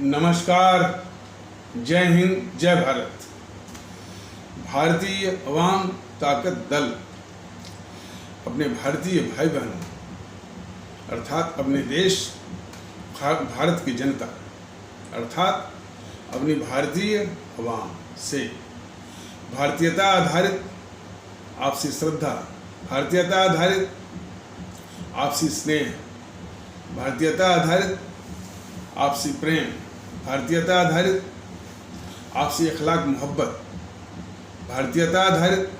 नमस्कार, जय हिंद, जय भारत। भारतीय अवाम ताकत दल अपने भारतीय भाई बहनों अर्थात अपने देश भारत की जनता अर्थात अपनी भारतीय अवाम से भारतीयता आधारित आपसी श्रद्धा, भारतीयता आधारित आपसी स्नेह, भारतीयता आधारित आपसी प्रेम, भारतीयता आधारित आपसी अखलाक मोहब्बत, भारतीयता आधारित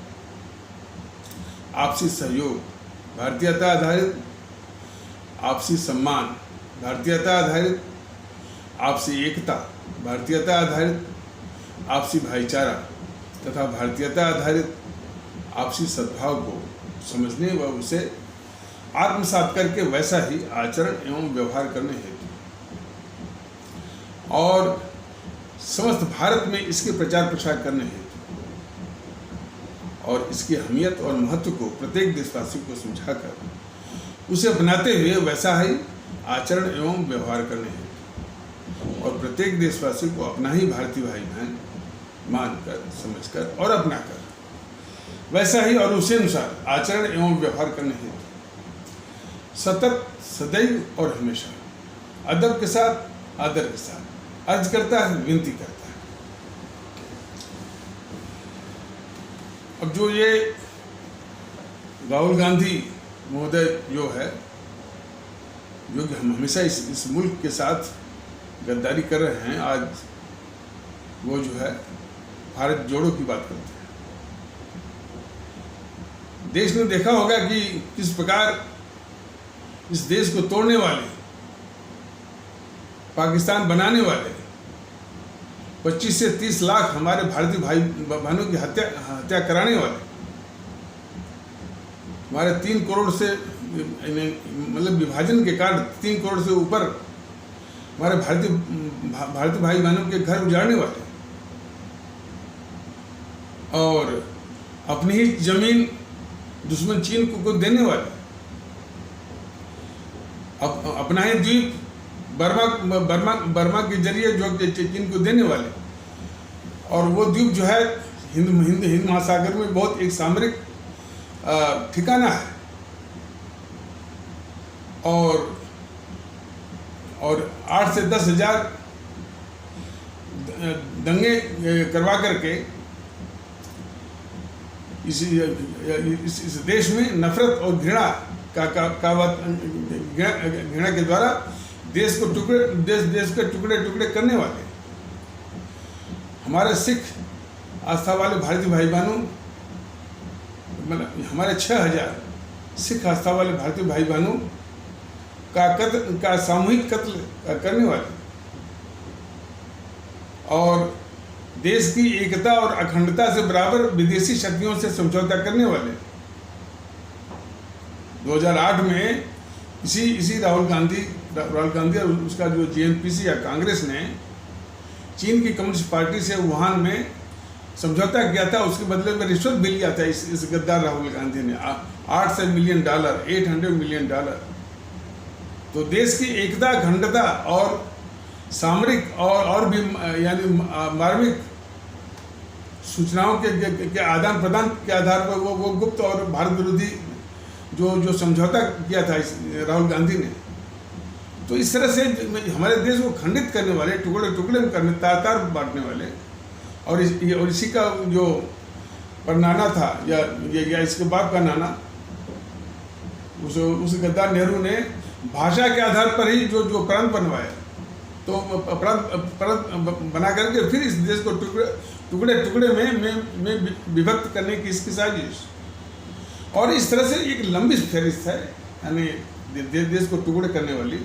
आपसी सहयोग, भारतीयता आधारित आपसी सम्मान, भारतीयता आधारित आपसी एकता, भारतीयता आधारित आपसी भाईचारा तथा भारतीयता आधारित आपसी सद्भाव को समझने व उसे आत्मसात करके वैसा ही आचरण एवं व्यवहार करने हेतु और समस्त भारत में इसके प्रचार प्रसार करने हेतु और इसकी अहमियत और महत्व को प्रत्येक देशवासी को समझाकर उसे अपनाते हुए वैसा ही आचरण एवं व्यवहार करने हेतु और प्रत्येक देशवासी को अपना ही भारतीय भाई बहन मानकर, समझकर और अपनाकर वैसा ही और उसी अनुसार आचरण एवं व्यवहार करने हेतु सतत, सदैव और हमेशा अदब के साथ, आदर के साथ अर्ज करता है, विनती करता है। अब जो ये राहुल गांधी महोदय जो है, जो कि हम हमेशा इस मुल्क के साथ गद्दारी कर रहे हैं, आज वो जो है भारत जोड़ो की बात करते हैं। देश ने देखा होगा कि किस प्रकार इस देश को तोड़ने वाले, पाकिस्तान बनाने वाले 25 से 30 लाख हमारे भारतीय भाई बहनों की हत्या कराने वाले, हमारे 3 करोड़ से मतलब विभाजन के कारण 3 करोड़ से ऊपर हमारे भारतीय भाई बहनों के घर उजाड़ने वाले और अपनी ही जमीन दुश्मन चीन को देने वाले, अपना ही द्वीप बर्मा के जरिए जो चीन को देने वाले और वो द्वीप जो है हिंद महासागर में बहुत एक सामरिक ठिकाना है और 8 से 10 हजार दंगे करवा करके इस देश में नफरत और घृणा घृणा के द्वारा देश के टुकड़े करने वाले हमारे सिख आस्था वाले भारतीय भाई बहनों, मतलब हमारे 6000 सिख आस्था वाले भारतीय भाई बहनों का सामूहिक कत्ल करने वाले और देश की एकता और अखंडता से बराबर विदेशी शक्तियों से समझौता करने वाले 2008 में इसी राहुल गांधी और उसका जो JNPC या कांग्रेस ने चीन की कम्युनिस्ट पार्टी से वुहान में समझौता किया था। उसके बदले में रिश्वत भी लिया था इस गद्दार राहुल गांधी ने $800 मिलियन, $800 मिलियन। तो देश की एकता, अखंडता और सामरिक और भी यानी मार्मिक सूचनाओं के आदान प्रदान के आधार पर वो गुप्त और भारत विरोधी जो समझौता किया था राहुल गांधी ने, तो इस तरह से हमारे देश को खंडित करने वाले, टुकड़े में करने, तार बांटने वाले और इसी का जो परनाना था या इसके बाप का नाना उस गद्दार नेहरू ने भाषा के आधार पर ही जो प्रांत बनवाया, तो प्रांत बना करके फिर इस देश को टुकड़े में विभक्त करने की इसकी साजिश और इस तरह से एक लंबी फहरिस्त है, यानी देश को टुकड़े करने वाली।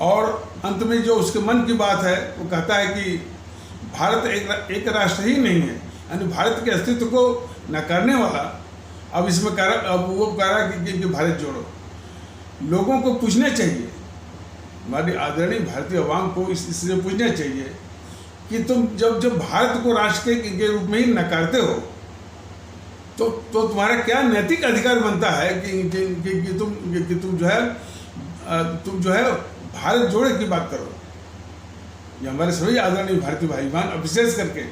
और अंत में जो उसके मन की बात है वो कहता है कि भारत एक राष्ट्र ही नहीं है, यानी भारत के अस्तित्व को नकारने वाला। अब इसमें वो कह रहा है कि भारत जोड़ो। लोगों को पूछना चाहिए, हमारी आदरणीय भारतीय अवाम को इससे पूछना चाहिए कि तुम जब भारत को राष्ट्र के रूप में ही नकारते हो तो तुम्हारा क्या नैतिक अधिकार बनता है कि तुम जो है भारत जोड़े की बात करो। ये हमारे सभी आदरणीय भारतीय भाई बहन, विशेष करके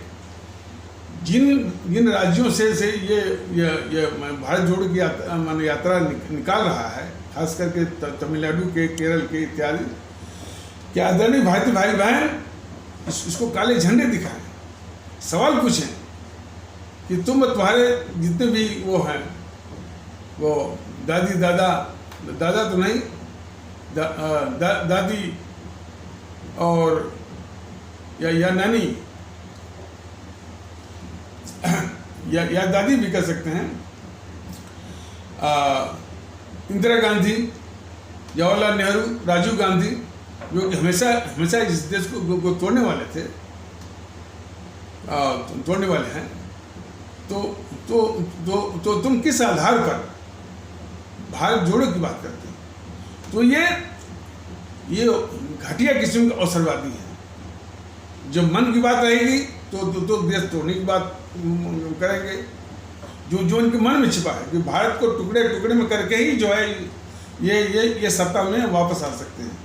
जिन राज्यों से ये भारत जोड़ो की यात्रा निकाल रहा है, खास करके तमिलनाडु के, केरल के इत्यादि के आदरणीय भारतीय भाई बहन इसको काले झंडे दिखाएं, सवाल पूछें कि तुम्हारे जितने भी वो हैं, वो दादी दादा तो नहीं, दादी और या नानी या दादी भी कह सकते हैं, इंदिरा गांधी, जवाहरलाल नेहरू, राजीव गांधी, जो कि हमेशा इस देश को तोड़ने वाले थे, तोड़ने वाले हैं, तो तुम किस आधार पर भारत जोड़ो की बात करते हो? तो ये घटिया किस्म का अवसरवादी है। जब मन की बात रहेगी तो देश तोड़ने की बात करेंगे, जो इनके मन में छिपा है कि भारत को टुकड़े टुकड़े में करके ही जो है ये सत्ता में वापस आ सकते हैं।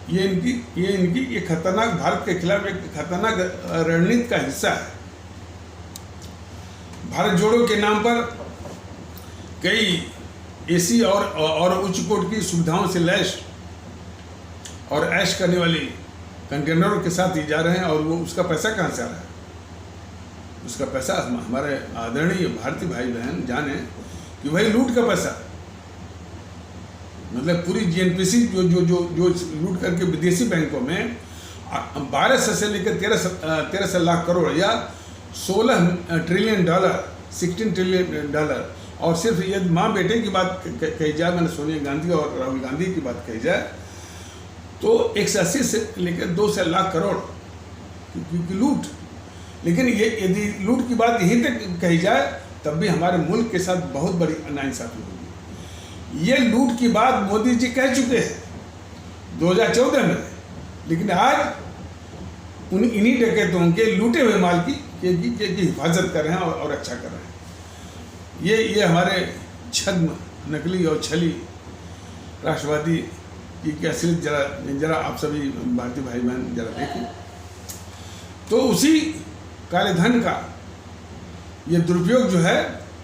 ये खतरनाक, भारत के खिलाफ एक खतरनाक रणनीति का हिस्सा है। भारत जोड़ो के नाम पर कई एसी और उच्च कोट की सुविधाओं से लैस और ऐश करने वाली कंटेनरों के साथ ही जा रहे हैं, और वो उसका पैसा कहाँ से आ रहा है? उसका पैसा हमारे आदरणीय भारतीय भाई बहन जाने कि वही लूट का पैसा, मतलब पूरी जीएनपीसी जो लूट करके विदेशी बैंकों में 1200 से लेकर 1300 लाख करोड़ या $16 ट्रिलियन, $16 ट्रिलियन, और सिर्फ ये माँ बेटे की बात कही जाए, मैंने सोनिया गांधी और राहुल गांधी की बात कही जाए, तो 180 से लेकर 200 लाख करोड़ की लूट। लेकिन ये यदि लूट की बात यहीं तक कही जाए तब भी हमारे मुल्क के साथ बहुत बड़ी नाइंसाफी होगी। ये लूट की बात मोदी जी कह चुके हैं 2014 में, लेकिन आज इन्हीं डकैतों के लूटे हुए माल की हिफाजत कर रहे हैं और अच्छा कर रहे हैं। ये हमारे छद्म, नकली और छली राष्ट्रवादी की असलियत जरा आप सभी भारतीय भाई बहन जरा देखें। तो उसी काले धन का ये दुरुपयोग जो है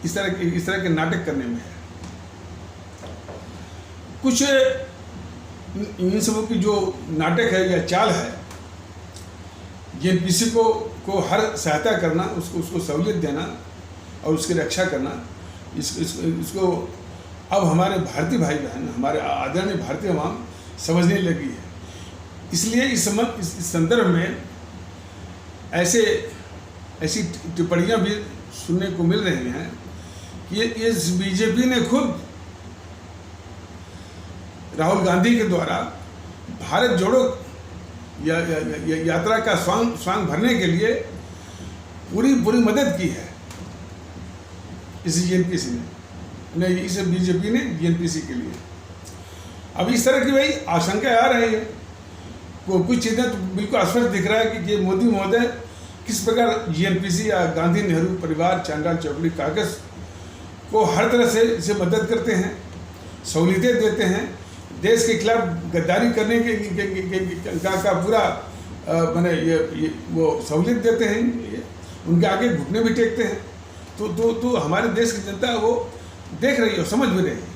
इस तरह के नाटक करने में है। कुछ इन सबों की जो नाटक है या चाल है, जीएनपीसी को हर सहायता करना, उसको सहूलियत देना और उसकी रक्षा करना, इसको अब हमारे भारतीय भाई बहन, हमारे आदरणीय भारतीय आवाम समझने लगी है। इसलिए इस संदर्भ में ऐसी टिप्पणियां भी सुनने को मिल रही हैं कि इस बीजेपी ने खुद राहुल गांधी के द्वारा भारत जोड़ो यात्रा का स्वांग भरने के लिए पूरी मदद की है इस जीएनपीसी ने, इस बीजेपी ने जीएनपीसी के लिए। अब इस तरह की भाई आशंका आ रही है, कुछ चीज़ें तो बिल्कुल स्पष्ट दिख रहा है कि ये मोदी महोदय किस प्रकार जीएनपीसी या गांधी नेहरू परिवार चांडाल चौकड़ी कागज को हर तरह से इसे मदद करते हैं, सहूलियतें देते हैं, देश के खिलाफ गद्दारी करने का पूरा मैंने ये वो सहूलियत देते हैं, उनके आगे घुटने भी टेकते हैं। तो हमारे देश की जनता वो देख रही है, समझ भी रही है।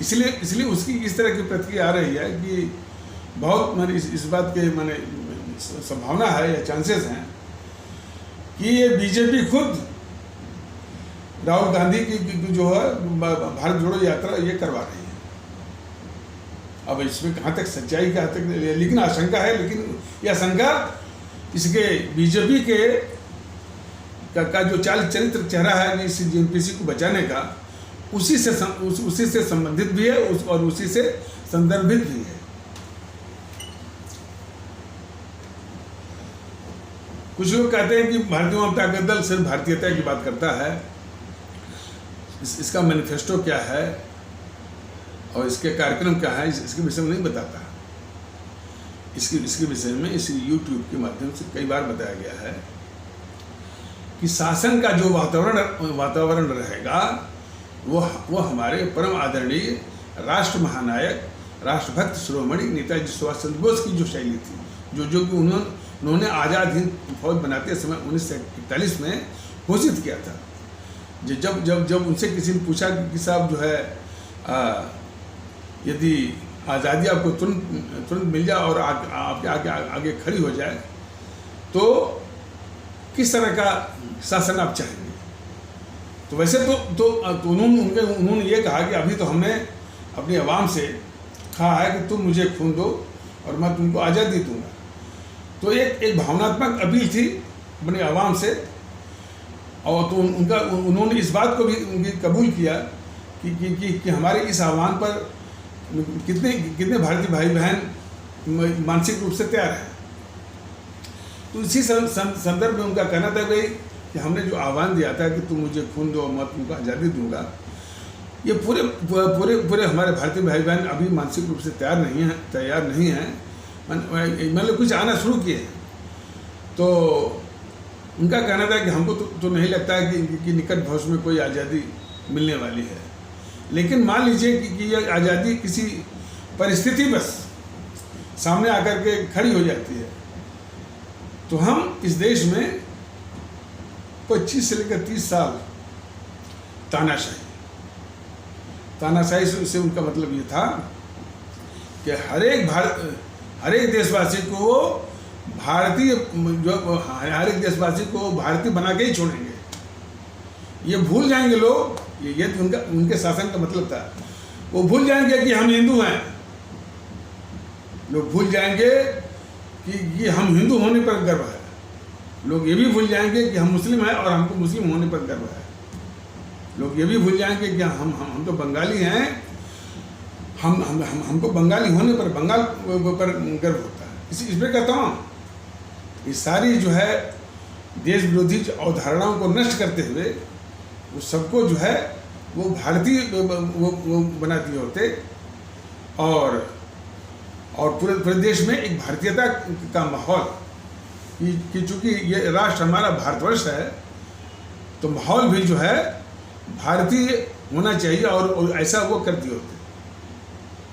इसलिए उसकी इस तरह की प्रतिक्रिया आ रही है कि बहुत मैंने इस बात के मैंने संभावना है या चांसेस हैं कि ये बीजेपी खुद राहुल गांधी की जो है भारत जोड़ो यात्रा ये करवा रही है। अब इसमें कहाँ तक सच्चाई, कहाँ तक, लेकिन आशंका है। लेकिन यह आशंका इसके बीजेपी के का जो चाल चरित्र चेहरा है इस जीएनपीसी को बचाने का, उसी से संबंधित भी है और उसी से संदर्भित भी है। कुछ लोग कहते हैं कि भारतीय जनता दल सिर्फ भारतीयता की बात करता है, इसका मैनिफेस्टो क्या है और इसके कार्यक्रम क्या है, इसके विषय में नहीं बताता। इसके विषय में इस YouTube के माध्यम से कई बार बताया गया है कि शासन का जो वातावरण रहेगा वो हमारे परम आदरणीय राष्ट्र महानायक, राष्ट्रभक्त शिरोमणि नेताजी सुभाष चंद्र बोस की जो शैली थी जो जो कि उन्होंने आज़ाद हिंद फौज बनाते समय 1941 में घोषित किया था। जब जब जब उनसे किसी ने पूछा कि साहब जो है यदि आज़ादी आपको तुरंत मिल जाए और आपके आगे खड़ी हो जाए तो किस तरह का शासन आप चाहेंगे? तो वैसे तो उन्होंने ये कहा कि अभी तो हमने अपनी आवाम से कहा है कि तुम मुझे खून दो और मैं तुमको आज़ादी दूंगा। तो एक भावनात्मक अपील थी अपनी आवाम से, और तो उन्होंने इस बात को भी कबूल किया कि हमारे इस आह्वान पर कितने भारतीय भाई बहन मानसिक रूप से तैयार हैं। तो इसी संदर्भ में उनका कहना था भाई कि हमने जो आह्वान दिया था कि तुम मुझे खून दो मैं तुमको आज़ादी दूंगा, ये पूरे पूरे पूरे हमारे भारतीय भाई बहन अभी मानसिक रूप से तैयार नहीं हैं। मतलब कुछ आना शुरू किए हैं। तो उनका कहना था कि हमको तो नहीं लगता है कि निकट भविष्य में कोई आज़ादी मिलने वाली है, लेकिन मान लीजिए कि यह आज़ादी किसी परिस्थिति बस सामने आकर के खड़ी हो जाती है, तो हम इस देश में 25 से लेकर 30 साल तानाशाही से उनका मतलब ये था कि हर एक देशवासी को भारतीय बना के ही छोड़ेंगे। ये भूल जाएंगे लोग, ये उनके शासन का मतलब था। वो भूल जाएंगे कि हम हिंदू हैं, लोग भूल जाएंगे कि हम हिंदू होने पर गर्व है, लोग ये भी भूल जाएंगे कि हम मुस्लिम हैं और हमको मुस्लिम होने पर गर्व है, लोग ये भी भूल जाएंगे कि हम तो बंगाली हैं, हमको बंगाली होने पर बंगाल पर गर्व होता है। इस पर कहता हूँ ये सारी जो है देश विरोधी अवधारणाओं को नष्ट करते हुए वो सबको जो है वो भारतीय वो बना दिए होते, और पूरे देश में एक भारतीयता का माहौल कि चूँकि ये राष्ट्र हमारा भारतवर्ष है तो माहौल भी जो है भारतीय होना चाहिए, और ऐसा वो कर दिए होते,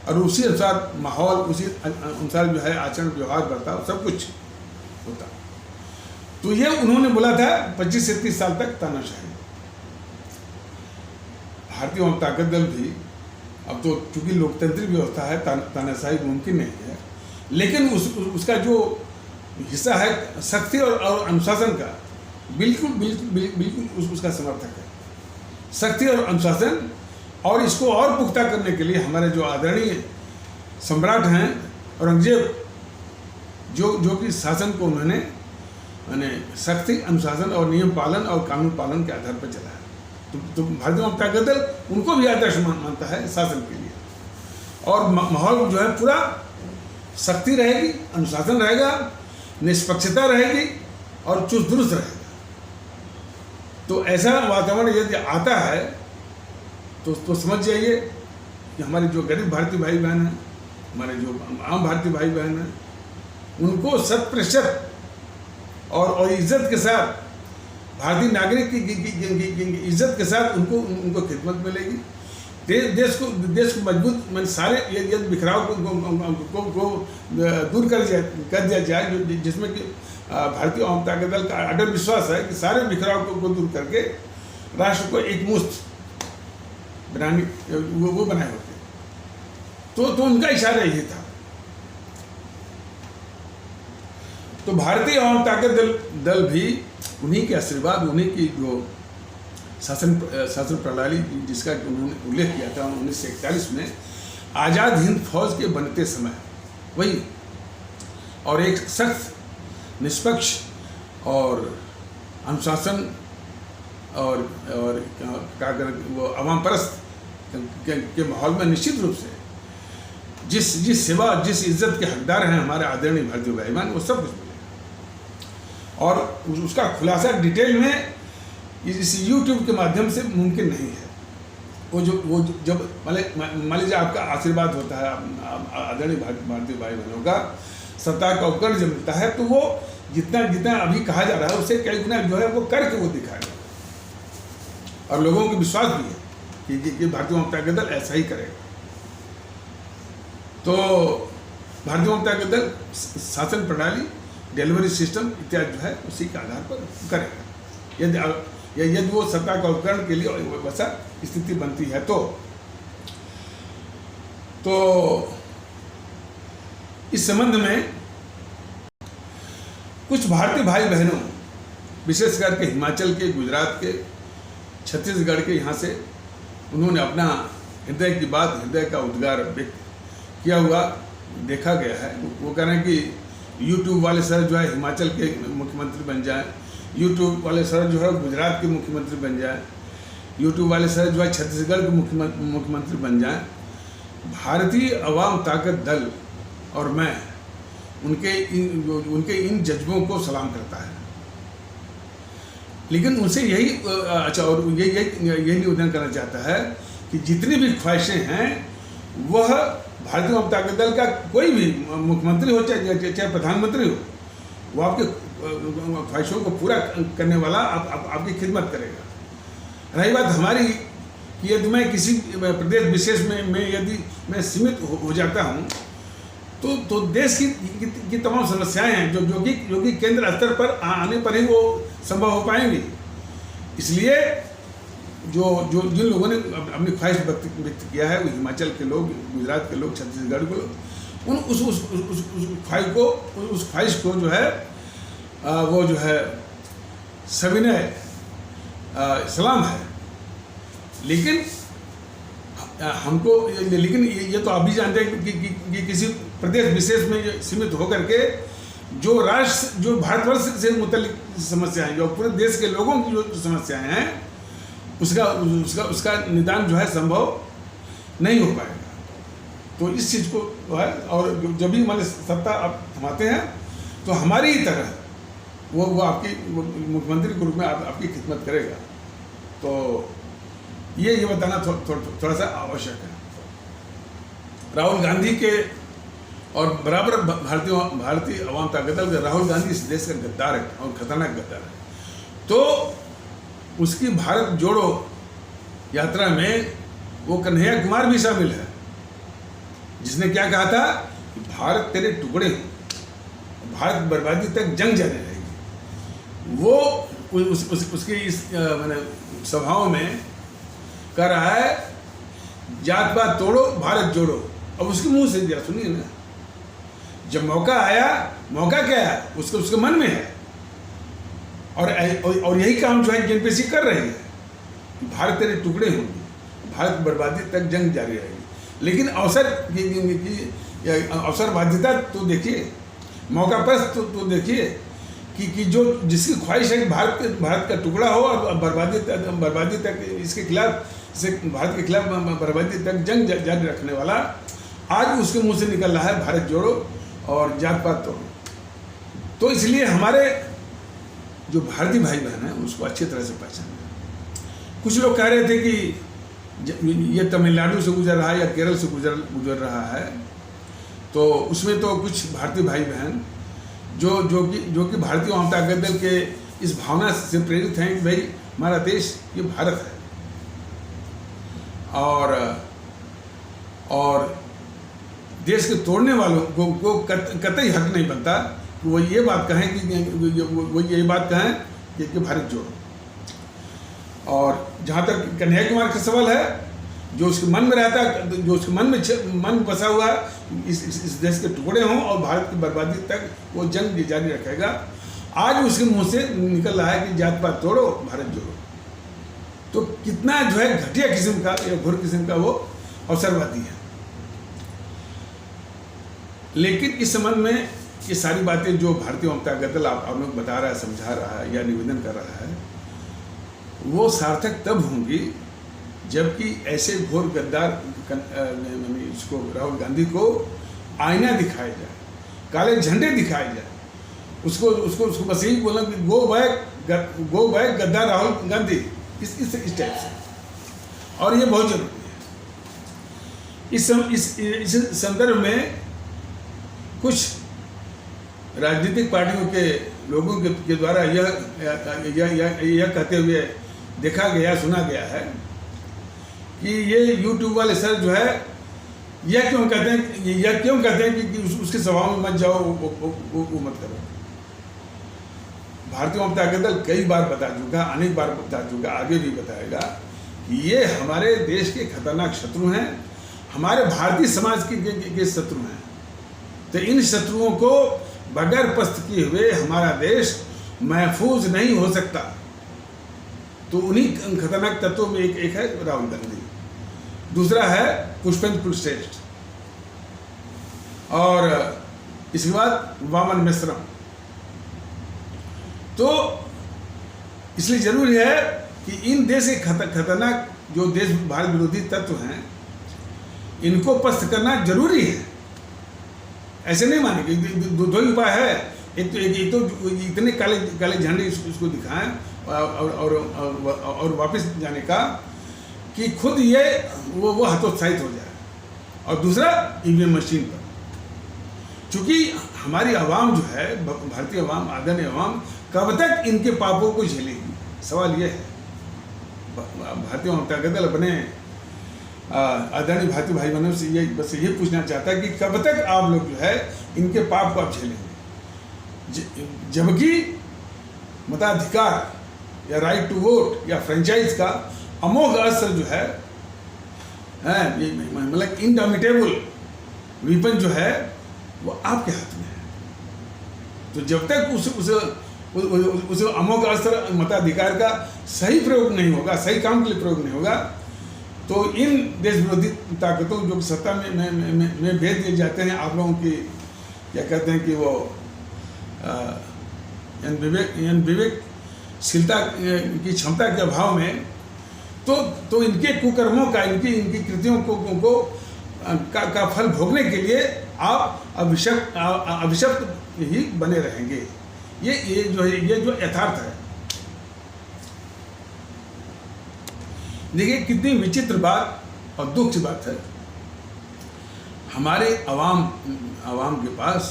और उसी अनुसार माहौल उसी अनुसार जो है आचरण व्यवहार बर्ताव सब कुछ होता। तो ये उन्होंने बोला था 25 से 30 साल तक तानाशाही। भारतीय ताकत दल भी अब तो चूंकि लोकतांत्रिक व्यवस्था है तानाशाही मुमकिन नहीं है, लेकिन उसका जो हिस्सा है सख्ती और अनुशासन का बिल्कुल उसका समर्थक है। सख्ती और अनुशासन, और इसको और पुख्ता करने के लिए हमारे जो आदरणीय सम्राट हैं औरंगजेब, जो कि शासन को उन्होंने सख्ती अनुशासन और नियम पालन और कानून पालन के आधार पर चलाया। तो भारतीय जनता दल उनको भी आदर्श मानता है शासन के लिए, और माहौल जो है पूरा सख्ती रहेगी, अनुशासन रहेगा, निष्पक्षता रहेगी और चुस्त दुरुस्त रहेगा। तो ऐसा वातावरण यदि आता है तो समझ जाइए कि हमारे जो गरीब भारतीय भाई बहन हैं, हमारे जो आम भारतीय भाई बहन हैं, उनको 100% और इज्जत के साथ भारतीय नागरिक की इज्जत के साथ उनको खिदमत मिलेगी। देश को मजबूत मन सारे यदि बिखराव को दूर कर दिया जाए, जिसमें कि भारतीय जनता दल का अटल विश्वास है कि सारे बिखराव को दूर करके राष्ट्र को एक मुश्त बनाने वो बनाए होते। तो उनका इशारा यही था। तो भारतीय जनता दल भी उन्हीं के आशीर्वाद, उन्हीं की जो शासन प्रणाली जिसका उन्होंने उल्लेख किया था 1941 में आज़ाद हिंद फौज के बनते समय, वही और एक सख्त निष्पक्ष और अनुशासन और वो अवाम परस्त के माहौल में निश्चित रूप से जिस सेवा जिस इज्जत के हकदार हैं हमारे आदरणीय भारतीय भाई बहन, वो सब कुछ मिलेगा। और उसका खुलासा डिटेल में इस यूट्यूब के माध्यम से मुमकिन नहीं है। वो जब मान लीजिए आपका आशीर्वाद होता है आदरणीय भारतीय भाई बहनों का, सत्ता का उपकरण जब मिलता है, तो वो जितना अभी कहा जा रहा है उससे कई गुना जो है वो करके वो दिखाएगा, और लोगों को विश्वास भी है कि भारतीय जनता दल ऐसा ही करेगा। तो भारतीय जनता दल शासन प्रणाली, डिलीवरी सिस्टम इत्यादि जो है उसी के आधार पर करेगा। यदि वो सत्ता का उपकरण के लिए वैसा स्थिति बनती है तो इस संबंध में कुछ भारतीय भाई बहनों, विशेष करके हिमाचल के, गुजरात के, छत्तीसगढ़ के, यहाँ से उन्होंने अपना हृदय की बात, हृदय का उद्गार व्यक्त किया हुआ देखा गया है। वो कह रहे हैं कि यूट्यूब वाले सर जो है हिमाचल के मुख्यमंत्री बन जाएं, यूट्यूब वाले सर जो है गुजरात के मुख्यमंत्री बन जाएं, यूट्यूब वाले सर जो है छत्तीसगढ़ के मुख्यमंत्री बन जाएं। भारतीय अवाम ताकत दल और मैं उनके इन जज्बों को सलाम करता है, लेकिन उनसे यही और यही निवेदन करना चाहता है कि जितनी भी ख्वाहिशें हैं वह भारतीय जनता दल का कोई भी मुख्यमंत्री हो चाहे प्रधानमंत्री हो, वो आपके ख्वाहिशों को पूरा करने वाला आपकी खिदमत करेगा। रही बात हमारी कि यदि मैं किसी प्रदेश विशेष में यदि मैं सीमित हो जाता हूँ तो देश की तमाम समस्याएं हैं जो कि केंद्र स्तर पर आने पर ही वो संभव हो पाएंगी। इसलिए जिन लोगों ने अपनी ख्वाहिश व्यक्त किया है, वो हिमाचल के लोग, गुजरात के लोग, छत्तीसगढ़ के लोग, उस ख्वाहिश को जो है वो जो है सविनय सलाम है। लेकिन ये तो आप भी जानते हैं कि किसी प्रदेश विशेष में सीमित होकर के जो भारतवर्ष से मुतल्लिक समस्याएं, जो पूरे देश के लोगों की जो समस्याएं हैं, उसका निदान जो है संभव नहीं हो पाएगा। तो इस चीज़ को जो है, और जब भी हमारे सत्ता आप थमाते हैं तो हमारी ही तरह वो आपकी मुख्यमंत्री के रूप में आपकी खिदमत करेगा। तो ये बताना थोड़ा सा आवश्यक है। राहुल गांधी के और बराबर भारतीय अवाम ताकत दल, राहुल गांधी इस देश का गद्दार है और खतरनाक गद्दार है। तो उसकी भारत जोड़ो यात्रा में वो कन्हैया कुमार भी शामिल है, जिसने क्या कहा था कि भारत तेरे टुकड़े हो, भारत बर्बादी तक जंग जाने रहेगी। वो उसकी इस सभाओं में कह रहा है जात पात तोड़ो, भारत जोड़ो। अब उसके मुंह से दिया, सुनिए ना, जब मौका आया, मौका क्या है उसके मन में है, और यही काम जो है जेएनपीसी कर रही है। भारत तेरे टुकड़े होंगे, भारत बर्बादी तक जंग जारी रहेगी। लेकिन अवसर बाध्यता तो देखिए, मौका परस्त तो देखिए कि जो जिसकी ख्वाहिश है कि भारत का टुकड़ा हो और बर्बादी तक इसके खिलाफ, भारत के खिलाफ बर्बादी तक जंग जारी रखने वाला, आज उसके मुंह से निकल रहा है भारत जोड़ो और जात पात तोड़ो। तो इसलिए हमारे जो भारतीय भाई बहन हैं उसको अच्छी तरह से पहचाने। कुछ लोग कह रहे थे कि ये तमिलनाडु से गुजर रहा है या केरल से गुजर रहा है, तो उसमें तो कुछ भारतीय भाई बहन जो कि भारतीय जनता दल के इस भावना से प्रेरित हैं कि भाई हमारा देश ये भारत है, और देश के तोड़ने वालों को कतई हक नहीं बनता कि वो ये बात कहें कि भारत जोड़ो। और जहाँ तक कन्हैया कुमार का सवाल है, जो उसके मन में रहता है, जो उसके मन बसा हुआ इस देश के टुकड़े हों और भारत की बर्बादी तक वो जंग जारी रखेगा। आज उसके मुंह से निकल रहा है कि जात पात तोड़ो, भारत जोड़ो। तो कितना जो है घटिया किस्म का या घोर किस्म का वो अवसरवादी है। लेकिन इस संबंध में ये सारी बातें जो भारतीय जनता दल आप लोग बता रहा है, समझा रहा है या निवेदन कर रहा है, वो सार्थक तब होंगी जबकि ऐसे घोर गद्दार इसको राहुल गांधी को आईना दिखाया जाए, काले झंडे दिखाए जाए, उसको बस यही बोलना कि गो बैक गद्दार राहुल गांधी, इस टाइप से। और ये बहुत जरूरी है। इस संदर्भ में कुछ राजनीतिक पार्टियों के लोगों के द्वारा यह कहते हुए देखा गया, सुना गया है कि ये यूट्यूब वाले सर जो है यह क्यों कहते हैं कि उसके स्वभाव में मत जाओ, वो मत करो। भारतीय जनता दल कई बार बता चुका, अनेक बार बता चुका, आगे भी बताएगा कि ये हमारे देश के खतरनाक शत्रु हैं, हमारे भारतीय समाज के शत्रु हैं। तो इन शत्रुओं को बगैर पस्त किए हुए हमारा देश महफूज नहीं हो सकता। तो उन्हीं खतरनाक तत्वों में एक है राहुल गांधी, दूसरा है पुष्पेंद्र कुलश्रेष्ठ, और इसके बाद वामन मिश्रम। तो इसलिए जरूरी है कि इन देश के खतरनाक जो देश भारत विरोधी तत्व हैं, इनको पस्त करना जरूरी है। ऐसे नहीं मानेंगे। दो ही उपाय है, एक तो इतने काले झंडे इसको दिखाएं और वापस जाने का कि खुद ये वो हतोत्साहित हो जाए, और दूसरा ईवीएम मशीन पर। चूंकि हमारी आवाम जो है, भारतीय आवाम, आदरणीय आवाम, कब तक इनके पापों को झेलेगी? सवाल ये है। भारतीय जनता दल अपने आदरणीय भारतीय भाई बहनों से ये पूछना चाहता है कि कब तक आप लोग जो है इनके पाप को आप झेलेंगे, जबकि मताधिकार या राइट टू वोट या फ्रेंचाइज का अमोघ असर जो है, मतलब इनडोमिटेबल वीपन जो है वो आपके हाथ में है। तो जब तक उस अमोघ असर मताधिकार का सही प्रयोग नहीं होगा, सही काम के लिए प्रयोग नहीं होगा, तो इन देश विरोधी ताकतों जो सत्ता में भेज दिए जाते हैं, आप लोगों की क्या कहते हैं कि वो विवेकशीलता की क्षमता के अभाव में, तो इनके कुकर्मों का, इनकी कृतियों का फल भोगने के लिए आप अभिशप्त ही बने रहेंगे। ये जो यथार्थ है। देखिए कितनी विचित्र बात और दुख की बात है। हमारे आवाम के पास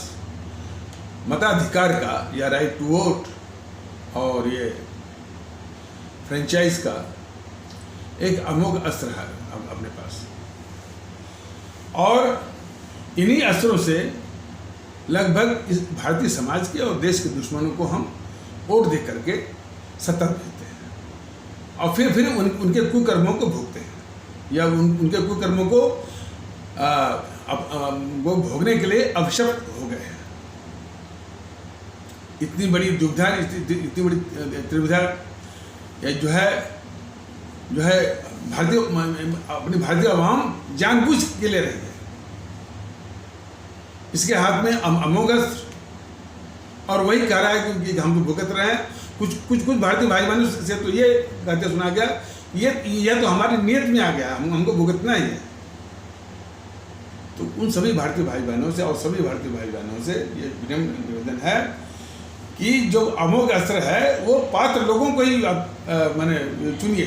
मताधिकार का या राइट टू वोट और ये फ्रेंचाइज का एक अमोघ अस्त्र है अपने पास, और इन्हीं अस्त्रों से लगभग इस भारतीय समाज के और देश के दुश्मनों को हम वोट दे करके सत्ता देते हैं, और फिर उनके कुकर्मों को भोगते हैं, या उनके कुकर्मों को वो भोगने के लिए अभिशप्त हो गए हैं। इतनी बड़ी दुविधा, इतनी बड़ी त्रिविधा जो है अपनी भारतीय आवाम जानबूझ के ले रही है। इसके हाथ में अमोघ अस्त्र, और वही कह रहा है कि हम तो भुगत रहे हैं। कुछ भारतीय भाई बहनों से तो ये कहते सुना गया, ये तो हमारी नियत में आ गया, हमको भुगतना ही है। तो उन सभी भारतीय भाई बहनों से और सभी भारतीय भाई बहनों से ये विनम्र निवेदन है कि जो अमोघ अस्त्र है वो पात्र लोगों को ही माने चुनिए।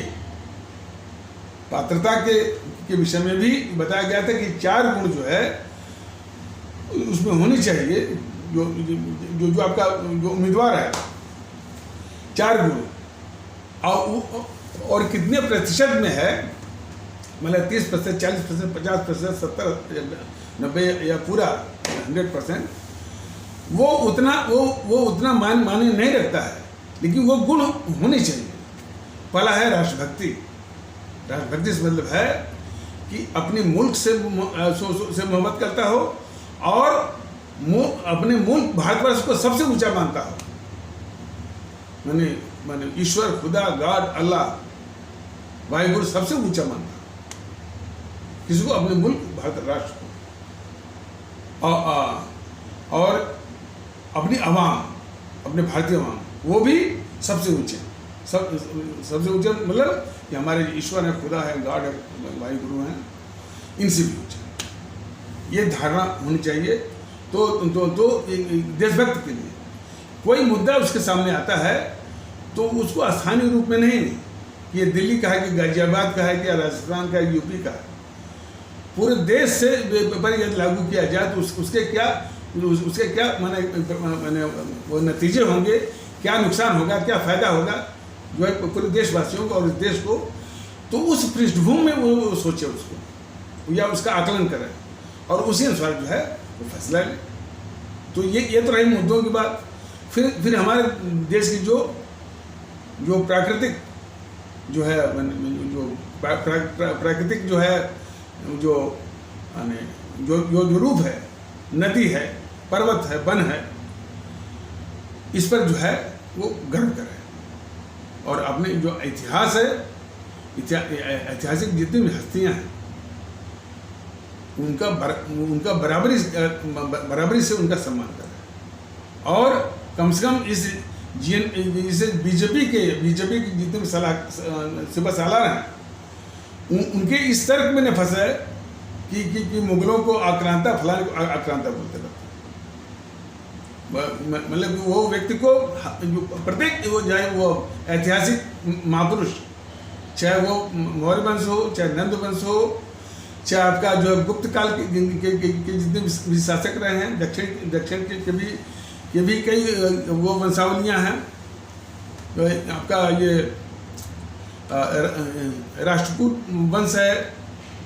पात्रता के विषय में भी बताया गया था कि 4 गुण जो है उसमें होनी चाहिए, जो आपका जो उम्मीदवार है, 4 गुण, और कितने प्रतिशत में है, मतलब 30%, 40%, 50%, 70%, 90 या पूरा 100%, वो उतना मायने नहीं रखता है, लेकिन वो गुण होने चाहिए। पहला है राष्ट्रभक्ति। राष्ट्रभक्ति से मतलब है कि अपने मुल्क से मोहब्बत करता हो और अपने मुल्क भारतवर्ष को सबसे ऊंचा मानता हो। माने ईश्वर, खुदा, गॉड, अल्लाह, वाहिगुरु सबसे ऊंचा मानता हो किसी को, अपने मुल्क भारत राष्ट्र को, और अपनी आवाम, अपने भारतीय आवाम, वो भी सबसे ऊंचे, सबसे ऊंचे मतलब कि हमारे ईश्वर है, खुदा है, गॉड है, वाहिगुरु हैं, इनसे भी ऊंचे। ये धारणा होनी चाहिए। तो देशभक्त के लिए कोई मुद्दा उसके सामने आता है तो उसको स्थानीय रूप में नहीं, ये दिल्ली का है कि गाजियाबाद का है कि राजस्थान का है, यूपी का है, पूरे देश से पर यदि लागू किया जाए तो उसके क्या माने वो नतीजे होंगे, क्या नुकसान होगा, क्या फायदा होगा जो है पूरे देशवासियों को और देश को। तो उस पृष्ठभूमि में वो सोचे उसको, या उसका आकलन करें। और उसी अनुसार जो है वो फैसला ले। तो ये तो रही मुद्दों की बात। फिर हमारे देश की जो प्राकृतिक जो है जो प्राकृतिक जो है जो रूप है, नदी है, पर्वत है, वन है, इस पर जो है वो गर्व करे और अपने जो इतिहास है, ऐतिहासिक जितनी भी हस्तियां हैं उनका बराबरी से उनका सम्मान करे। और कम से कम इस बीजेपी के जितने भी सिपा सालार हैं उनके इस तर्क में न फंसे कि मुगलों को आक्रांता फलाने को आक्रांता बोलते रहते। मतलब वो व्यक्ति को प्रत्येक वो चाहे वो ऐतिहासिक महापुरुष, चाहे वो मौर्य वंश हो, चाहे नंद वंश हो, चाहे आपका जो गुप्त काल के जितने भी शासक रहे हैं, दक्षिण के भी कई वो वंशावलियां हैं। तो आपका ये राष्ट्रकूट वंश है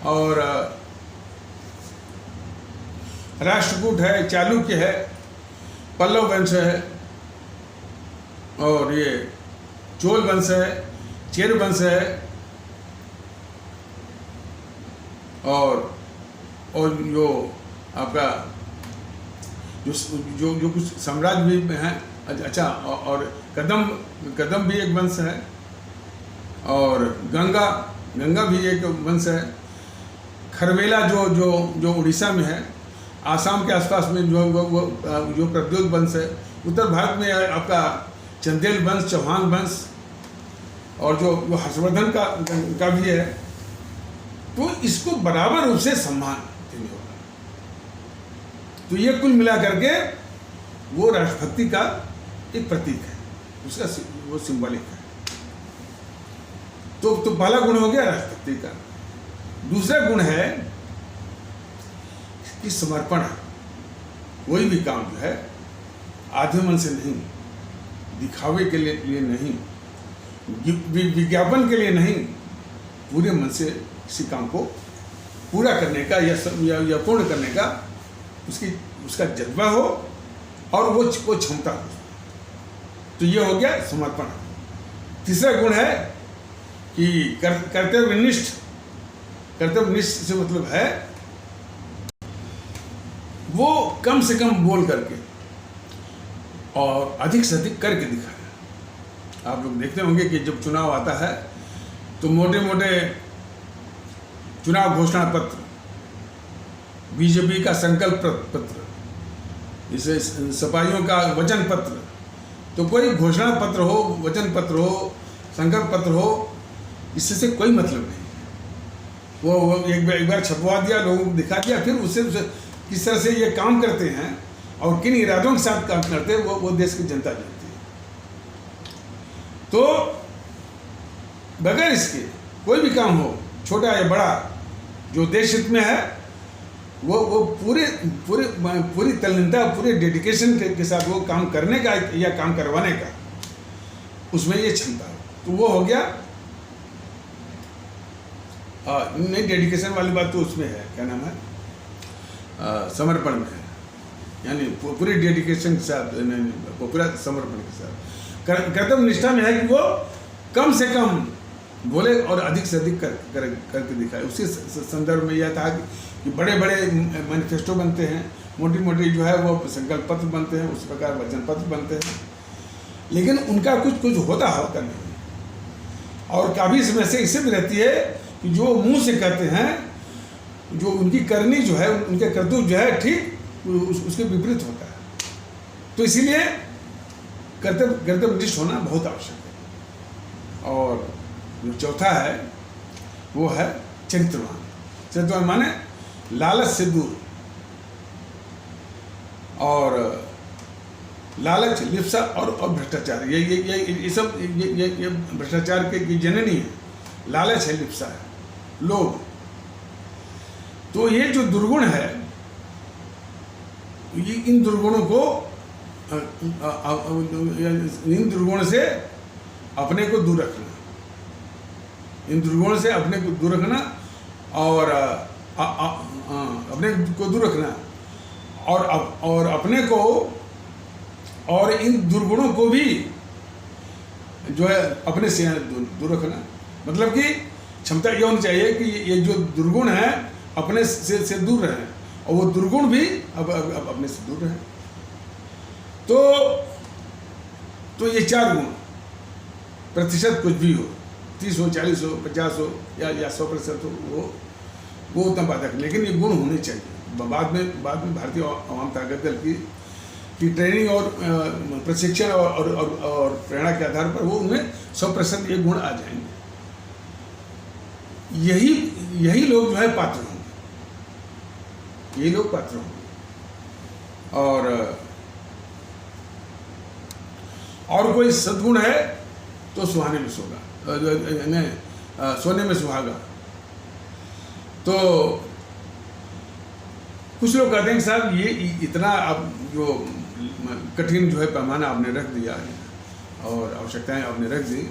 और राष्ट्रकूट है, चालुक्य है, पल्लव वंश है और ये चोल वंश है, चेर वंश है और जो आपका जो कुछ साम्राज्य भी हैं। अच्छा, और कदम भी एक वंश है और गंगा भी एक वंश है। खरवेला जो उड़ीसा में है, आसाम के आसपास में जो प्रद्योत वंश है। उत्तर भारत में आपका चंदेल वंश, चौहान वंश और जो हर्षवर्धन का भी है। तो इसको बराबर रूप से सम्मान देने होगा। तो ये कुल मिला करके वो राष्ट्रभक्ति का एक प्रतीक है, उसका वो सिंबॉलिक है। तो पहला गुण हो गया राष्ट्रभक्ति का। दूसरा गुण है कि समर्पण। कोई भी काम जो है आधे मन से नहीं, दिखावे के लिए नहीं, विज्ञापन के लिए नहीं, पूरे मन से किसी काम को पूरा करने का या पूर्ण करने का उसका जज्बा हो और वो क्षमता हो। तो ये हो गया समर्पण। तीसरा गुण है कि कर्तव्यनिष्ठ से मतलब है वो कम से कम बोल करके और अधिक से अधिक करके दिखाए। आप लोग देखते होंगे कि जब चुनाव आता है तो मोटे मोटे चुनाव घोषणा पत्र, बीजेपी का संकल्प पत्र, जैसे सिपाहियों का वचन पत्र, तो कोई घोषणा पत्र हो, वचन पत्र हो, संकल्प पत्र हो, इससे कोई मतलब नहीं। वो एक बार छपवा दिया, लोगों को दिखा दिया, फिर उससे किस तरह से ये काम करते हैं और किन इरादों के साथ काम करते हैं वो देश की जनता जानती है। तो बगैर इसके कोई भी काम हो, छोटा या बड़ा, जो देश हित में है वो पूरी तल्लीनता, पूरे डेडिकेशन के साथ वो काम करने का या काम करवाने का उसमें ये क्षमता है। तो वो हो गया नहीं, डेडिकेशन वाली बात तो उसमें है, क्या नाम है, समर्पण में है, यानी पूरी डेडिकेशन के साथ, पूरा समर्पण के साथ। कर्तव्य निष्ठा में है कि वो कम से कम बोले और अधिक से अधिक करके दिखाए। उसी संदर्भ में यह था कि बड़े बड़े मैनिफेस्टो बनते हैं, मोटी मोटी जो है वो संकल्प पत्र बनते हैं, उस प्रकार वचन पत्र बनते हैं, लेकिन उनका कुछ होता नहीं। और काफ़ी समस्या इससे भी रहती है कि जो मुंह से कहते हैं, जो उनकी करनी जो है, उनके कर्तव्य जो है ठीक उसके विपरीत होता है। तो इसीलिए कर्तव्यनिष्ठ होना बहुत आवश्यक है। और जो चौथा है वो है चरित्रवान। चरित्रवान माने लालच से दूर, और लालच, लिप्सा और भ्रष्टाचार, ये सब ये भ्रष्टाचार की जननी है। लालच है, लिप्सा है, लोभ। तो ये जो दुर्गुण है, ये इन दुर्गुणों को, इन दुर्गुण से अपने को दूर रखना, इन दुर्गुण से अपने को दूर रखना और अपने को दूर रखना, और अपने को और इन दुर्गुणों को भी जो है अपने से दूर रखना। मतलब कि क्षमता ये होनी चाहिए कि ये जो दुर्गुण है अपने से दूर रहें, और वो दुर्गुण भी अब अपने से दूर रहें। तो ये 4 गुण, प्रतिशत कुछ भी हो, 30 हो, 40 हो, 50 हो या 100% हो, वो उतना बाधक, लेकिन ये गुण होने चाहिए। बाद में भारतीय आवाम ताकत दल की ट्रेनिंग और प्रशिक्षण और प्रेरणा के आधार पर वो उनमें 100% ये गुण आ जाएंगे। यही लोग जो है पात्र होंगे, यही लोग पात्र होंगे। और कोई सद्गुण है तो सुहाने में सोगा, सोने में सुहागा। तो कुछ लोग कहते हैं कि साहब ये इतना अब जो कठिन जो है पैमाना आपने रख दिया है और आवश्यकताएं आपने रख दी,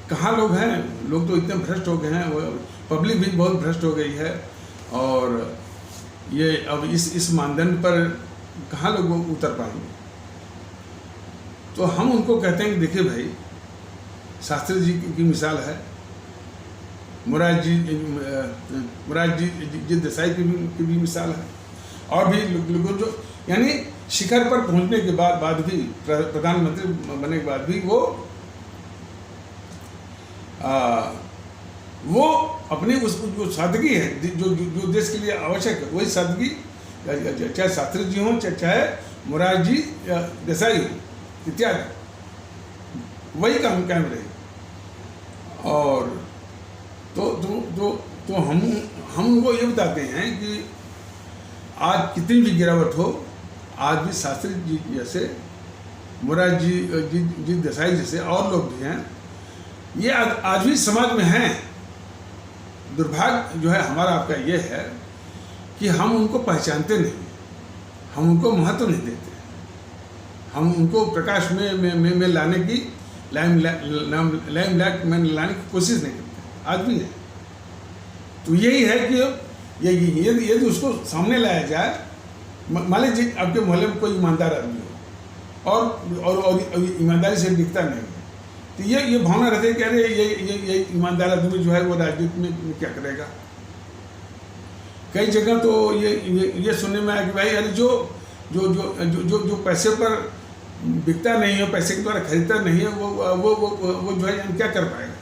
कहाँ लोग हैं? लोग तो इतने भ्रष्ट हो गए हैं, वो पब्लिक भी बहुत भ्रष्ट हो गई है, और ये अब इस मानदंड पर कहाँ लोग उतर पाएंगे? तो हम उनको कहते हैं कि देखिए भाई, शास्त्री जी की मिसाल है, मोरारजी जी देसाई की भी मिसाल है, और भी लोगों जो यानी शिखर पर पहुंचने के बाद भी, प्रधानमंत्री बनने के बाद भी वो अपनी उस जो सादगी है जो देश के लिए आवश्यक है, वही सादगी, चाहे शास्त्री जी हों, चाहे मोरारजी देसाई हो इत्यादि, वही काम कायम रहे। और तो हम उनको ये बताते हैं कि आज कितनी भी गिरावट हो, आज भी शास्त्री जी जैसे, मोरारजी जी देसाई जैसे और लोग भी हैं, ये आज भी समाज में हैं। दुर्भाग्य जो है हमारा आपका ये है कि हम उनको पहचानते नहीं, हम उनको महत्व नहीं देते, हम उनको प्रकाश में लाने की, लाइमलाइट में लाने की कोशिश नहीं करते, आज भी है। तो यही है कि यदि उसको सामने लाया जाए, मान लीजिए आपके मोहल्ले में कोई ईमानदार आदमी हो और ईमानदारी से दिखता नहीं है, तो ये भावना रहती है कि अरे ये ईमानदार आदमी जो है वो राजनीति में क्या करेगा। कई जगह तो ये सुनने में आया कि भाई अरे जो पैसे पर बिकता नहीं है, पैसे के द्वारा खरीदता नहीं है, वो जो है क्या कर पाएगा।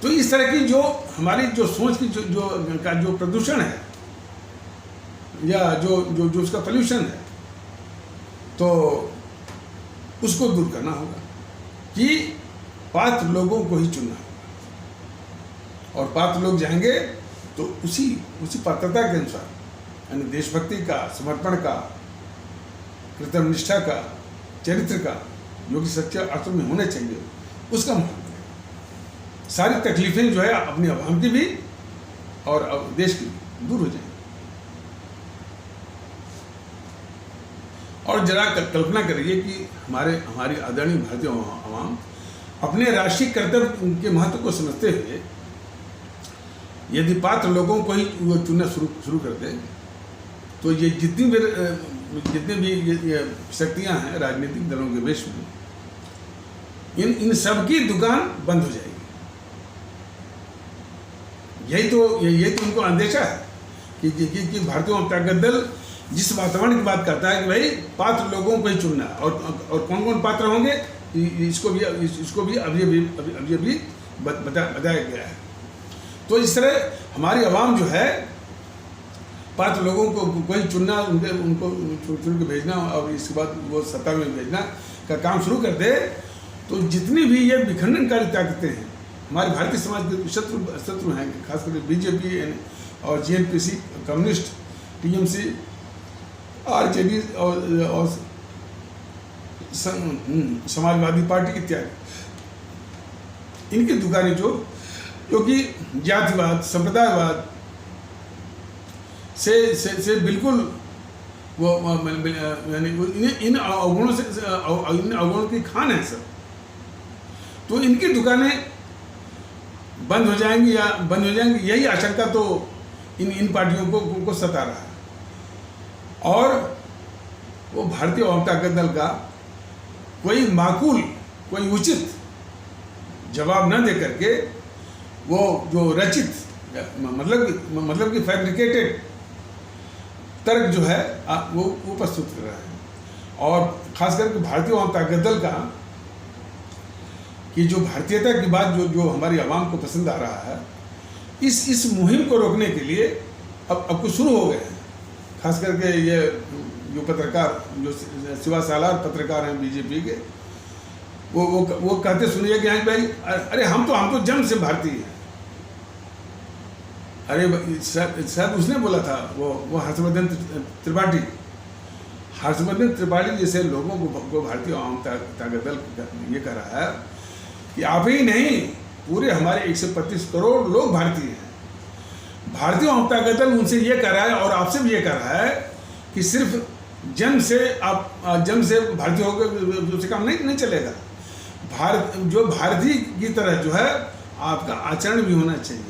तो इस तरह की जो हमारी जो सोच की जो प्रदूषण है या जो उसका पोल्यूशन है, तो उसको दूर करना होगा कि पात्र लोगों को ही चुनना होगा, और पात्र लोग जाएंगे तो उसी पात्रता के अनुसार, यानी देशभक्ति का, समर्पण का, कृतज्ञनिष्ठा का, चरित्र का, जो कि सच्चे अर्थ में होने चाहिए, उसका महत्व है। सारी तकलीफें जो है अपनी आवाम की भी और देश की भी दूर हो जाएंगी। और जरा कल्पना करिए कि हमारी आदरणीय भारतीय आवाम अपने राष्ट्रीय कर्तव्य के महत्व को समझते हुए यदि पात्र लोगों को ही वो चुनना शुरू कर दे, तो ये जितने भी शक्तियां हैं राजनीतिक दलों के वेश में, इन सब की दुकान बंद हो जाएगी। यही तो उनको अंदेशा है कि भारतीय जनता दल जिस वातावरण की बात करता है कि भाई पात्र लोगों को ही चुनना, और कौन कौन पात्र होंगे इसको भी अभी बताया गया है। तो इस तरह हमारी आवाम जो है पात्र लोगों को कोई चुनना, उनको चुन के भेजना और इसके बाद वो सत्ता में भेजना का काम शुरू कर दे, तो जितनी भी ये विखंडनकारी ताकतें हैं हमारे भारतीय समाज के शत्रु हैं, खासकर बीजेपी और जीएनपीसी, कम्युनिस्ट, टीएमसी, आरजेडी और समाजवादी पार्टी इत्यादि, इनकी दुकानें जो कि जातिवाद, संप्रदायवाद से बिल्कुल वो यानी इन अवगुणों की खान है सब, तो इनकी दुकानें बंद हो जाएंगी, यही आशंका तो इन पार्टियों को सता रहा है। और वो भारतीय जनता दल का कोई माकूल, कोई उचित जवाब न दे करके वो जो रचित मतलब कि फैब्रिकेटेड तर्क जो है वो प्रस्तुत कर रहा है। और खास करके भारतीय जनता दल का कि जो भारतीयता की बात जो हमारी आवाम को पसंद आ रहा है, इस मुहिम को रोकने के लिए अब कुछ शुरू हो गए हैं। खास करके ये जो पत्रकार, जो शिवा सालार पत्रकार हैं बीजेपी के, वो कहते सुनिए कि हाँ भाई, अरे हम तो जन्म से भारतीय हैं। अरे शायद उसने बोला था वो हर्षवर्धन त्रिपाठी जैसे लोगों को भारतीय जनता दल ये कह रहा है कि आप ही नहीं, पूरे हमारे 125 करोड़ लोग भारतीय हैं। भारतीय जनता दल उनसे ये कह रहा है और आपसे भी ये कह रहा है कि सिर्फ जन्म से भारतीय हो गए दूसरे काम नहीं चलेगा। भारतीय की तरह जो है आपका आचरण भी होना चाहिए,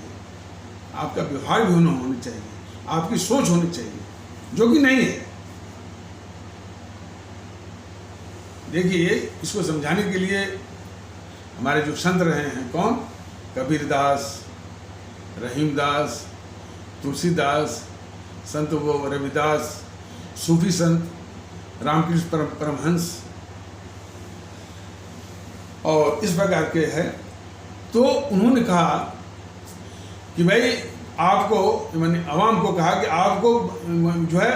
आपका व्यवहार भी होना चाहिए, आपकी सोच होनी चाहिए, जो कि नहीं है। देखिए, इसको समझाने के लिए हमारे जो संत रहे हैं, कौन? कबीरदास, रहीमदास, तुलसीदास, संत वो रविदास, सूफी संत, रामकृष्ण परमहंस और इस प्रकार के हैं। तो उन्होंने कहा कि भाई आपको, मैंने आवाम को कहा कि आपको जो है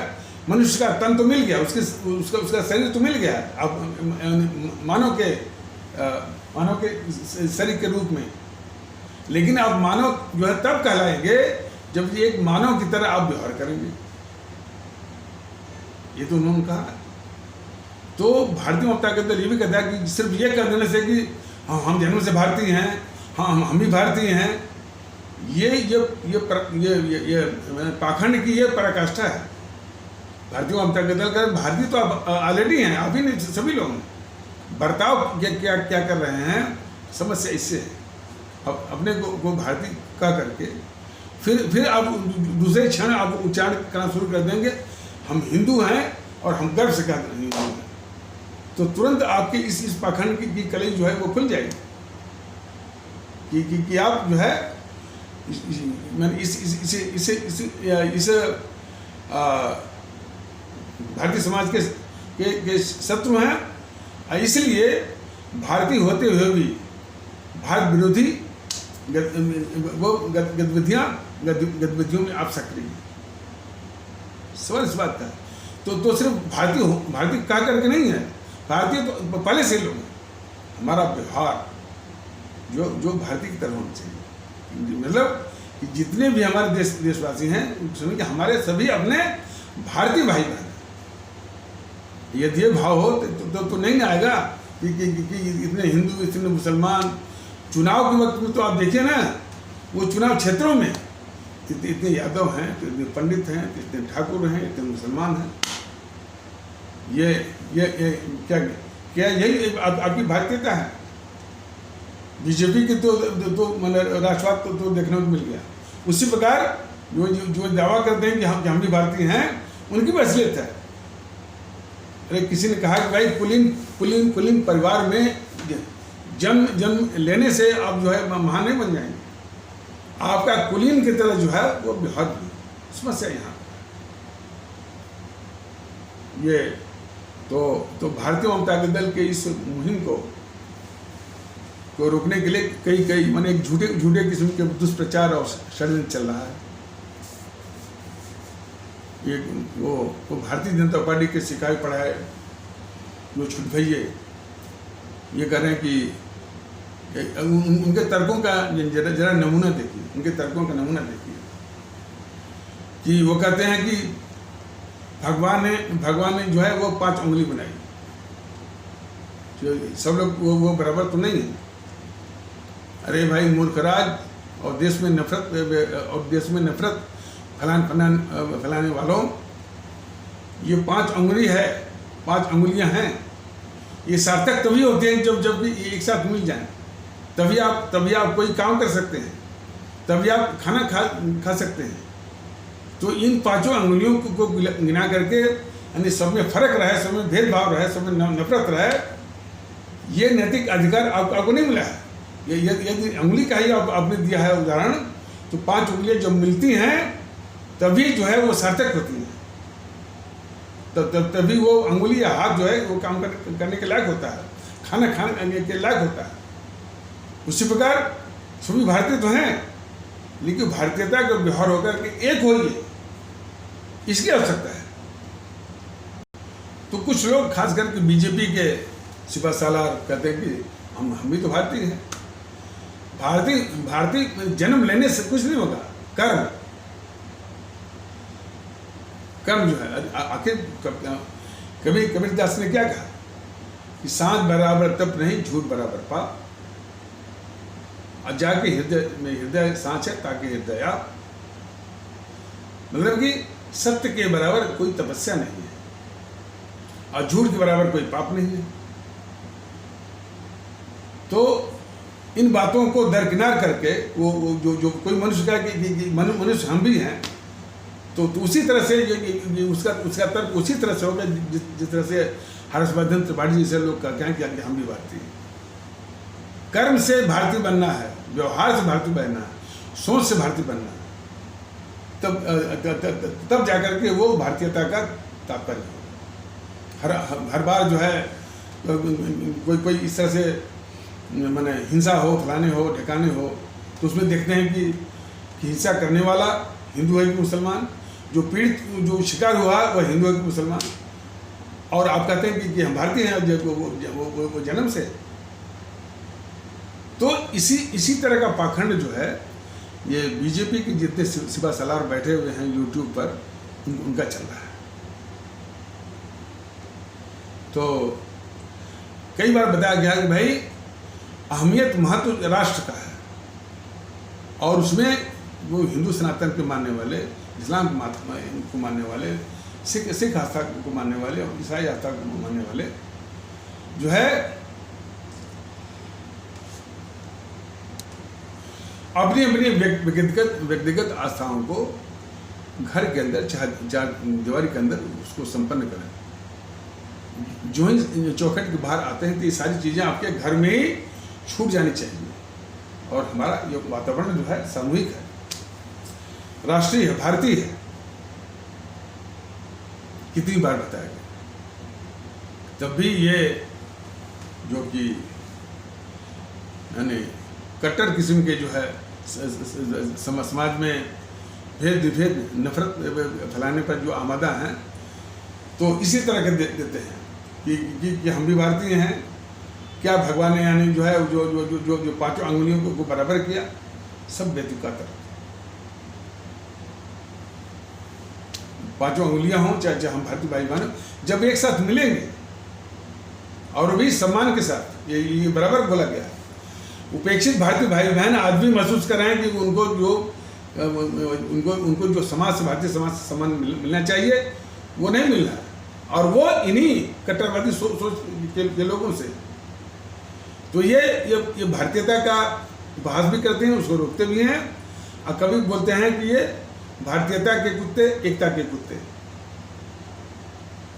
मनुष्य का तन तो मिल गया, उसका शरीर तो मिल गया अब मानव के शरीर के रूप में, लेकिन आप मानव जो है तब कहलाएंगे जब एक मानव की तरह आप व्यवहार करेंगे। ये तो उन्होंने कहा। तो भारतीय जनता दल ये भी कहता है कि सिर्फ ये कह देने से कि हाँ हम जन्म से भारतीय हैं, हाँ हम भी भारतीय हैं, ये पाखंड की ये पराकाष्ठा है। भारतीय जनता दल का भारतीय तो आप ऑलरेडी हैं, आप ही नहीं, सभी लोग हैं। बर्ताव क्या कर रहे हैं, समस्या इससे है। अब अपने को भारतीय कह करके फिर आप दूसरे क्षण आप उच्चारण करना शुरू कर देंगे, हम हिंदू हैं और हम गर्व से कहते हैं हिंदू हैं, तो तुरंत आपके इस पाखंड की कलई जो है वो खुल जाएगी कि आप जो है मैंने इस भारतीय समाज के शत्रु हैं, इसलिए भारतीय होते हुए भी भारत विरोधी गतिविधियों में आप सक्रिय हैं। सवाल इस बात का तो सिर्फ भारतीय कह करके नहीं है, भारतीय तो पहले से लोग हैं। हमारा व्यवहार जो भारतीय की तरह होना चाहिए, मतलब कि जितने भी हमारे देशवासी हैं सुनिए कि हमारे सभी अपने भारतीय भाई बहन। यदि ये भाव हो तो नहीं आएगा कि इतने हिंदू, इतने मुसलमान। चुनाव के वक्त में तो आप देखिए ना, वो चुनाव क्षेत्रों में इतने यादव हैं, तो इतने पंडित हैं, तो इतने ठाकुर हैं, इतने मुसलमान हैं। ये क्या यही आपकी भारतीयता है? बीजेपी की तो मतलब राष्ट्रवाद तो देखने को मिल गया। उसी प्रकार जो दावा करते हैं कि हम भी भारतीय हैं, उनकी भी असलियत है। अरे किसी ने कहा कि भाई कुलीन परिवार में जन्म लेने से आप जो है महान नहीं बन जाएंगे, आपका कुलीन की तरह जो है वो बहुत समस्या यहाँ। ये तो भारतीय जनता दल के इस मुहिम को रोकने के लिए कई माने एक झूठे किस्म के दुष्प्रचार और षड्यंत्र चल रहा है। ये वो भारतीय जनता पार्टी के सिखाए पढ़ाए जो छुट भैये ये कह रहे हैं कि उनके तर्कों का जरा नमूना देखिए, उनके तर्कों का नमूना देखिए कि वो कहते हैं कि भगवान ने जो है वो 5 उंगली बनाई। जो सब लोग वो बराबर तो नहीं है। अरे भाई मूर्खराज और देश में नफरत फैलाने वालों, ये 5 उंगली है, 5 उंगलियां हैं। ये सार्थक तभी होते हैं जब भी एक साथ मिल जाएं, तभी आप कोई काम कर सकते हैं, तभी आप खाना खा सकते हैं। तो इन 5 अंगुलियों को गिना करके, यानी सब में फर्क रहे, सब में भेदभाव रहे, सब में नफरत रहे, ये नैतिक अधिकार आपको नहीं मिला है। यदि अंगुली का ही आपने दिया है उदाहरण, तो 5 उंगलियां जब मिलती हैं तभी जो है वो सार्थक होती हैं, तभी वो अंगुली या हाथ जो है वो काम करने के लायक होता है, खाना खाने के लायक होता है। उसी प्रकार सभी भारतीय तो हैं, लेकिन भारतीयता का व्यवहार होकर के एक होइए, इसकी आवश्यकता है। तो कुछ लोग खास करके बीजेपी के सिपा सालार कहते हैं कि हम भी तो भारतीय हैं। भारतीय जन्म लेने से कुछ नहीं होगा, कर्म जो है। आखिर कबीरदास ने क्या कहा कि सांझ बराबर तप नहीं, झूठ बराबर पाप, और जाके हृदय सांच है ताकि हृदय आप। मतलब कि सत्य के बराबर कोई तपस्या नहीं है और झूठ के बराबर कोई पाप नहीं है। तो इन बातों को दरकिनार करके वो जो कोई मनुष्य का कि मनुष्य हम भी हैं, तो उसी तरह से उसका तर्क उसी तरह से होगा जिस तरह से हर्षवर्धन त्रिपाठी जैसे लोग कहते हैं कि हम भी भारतीय हैं। कर्म से भारतीय बनना है, व्यवहार से भारतीय बनना है, सोच से भारतीय बनना है, तब जाकर के वो भारतीयता का तात्पर्य हो। हर बार जो है कोई इस तरह से माने हिंसा हो, फलाने हो, ठिकाने हो, तो उसमें देखते हैं कि हिंसा करने वाला हिंदू है कि मुसलमान, जो पीड़ित जो शिकार हुआ वह हिंदू है कि मुसलमान, और आप कहते हैं कि हम भारतीय हैं वो जन्म से। तो इसी तरह का पाखंड जो है ये बीजेपी के जितने सिपा सालार बैठे हुए हैं यूट्यूब पर, उनका चल रहा है। तो कई बार बताया गया कि भाई अहमियत महत्व राष्ट्र का है, और उसमें वो हिंदू सनातन के मानने वाले, इस्लाम को मानने वाले, सिख आस्था को मानने वाले और ईसाई आस्था को मानने वाले जो है अपनी अपनी व्यक्तिगत आस्थाओं को घर के अंदर, चाहे दीवारी के अंदर उसको संपन्न करें। जो ही चौखट के बाहर आते हैं तो ये सारी चीज़ें आपके घर में ही छूट जानी चाहिए। और हमारा ये वातावरण जो है सामूहिक है, राष्ट्रीय है, भारतीय है। कितनी बार बताया गया, तब भी ये जो कि यानी कट्टर किस्म के जो है समाज में भेद विभेद नफरत फैलाने पर जो आमादा हैं, तो इसी तरह के देते हैं कि हम भी भारतीय हैं। क्या भगवान ने यानी जो है जो 5 अंगुलियों को बराबर किया, सब बेतुका तरह। 5 अंगुलियां हों, चाहे हम भारतीय भाई बहन जब एक साथ मिलेंगे और भी सम्मान के साथ, ये बराबर बोला गया। उपेक्षित भारतीय भाई बहन आज भी महसूस कर रहे हैं कि उनको जो समाज से, भारतीय समाज से सम्मान मिलना चाहिए, वो नहीं मिल रहा है, और वो इन्हीं कट्टरवादी सोच के लोगों से। तो ये भारतीयता का उपहास भी करते हैं, उसको रोकते भी हैं, और कभी बोलते हैं कि ये भारतीयता के कुत्ते, एकता के कुत्ते,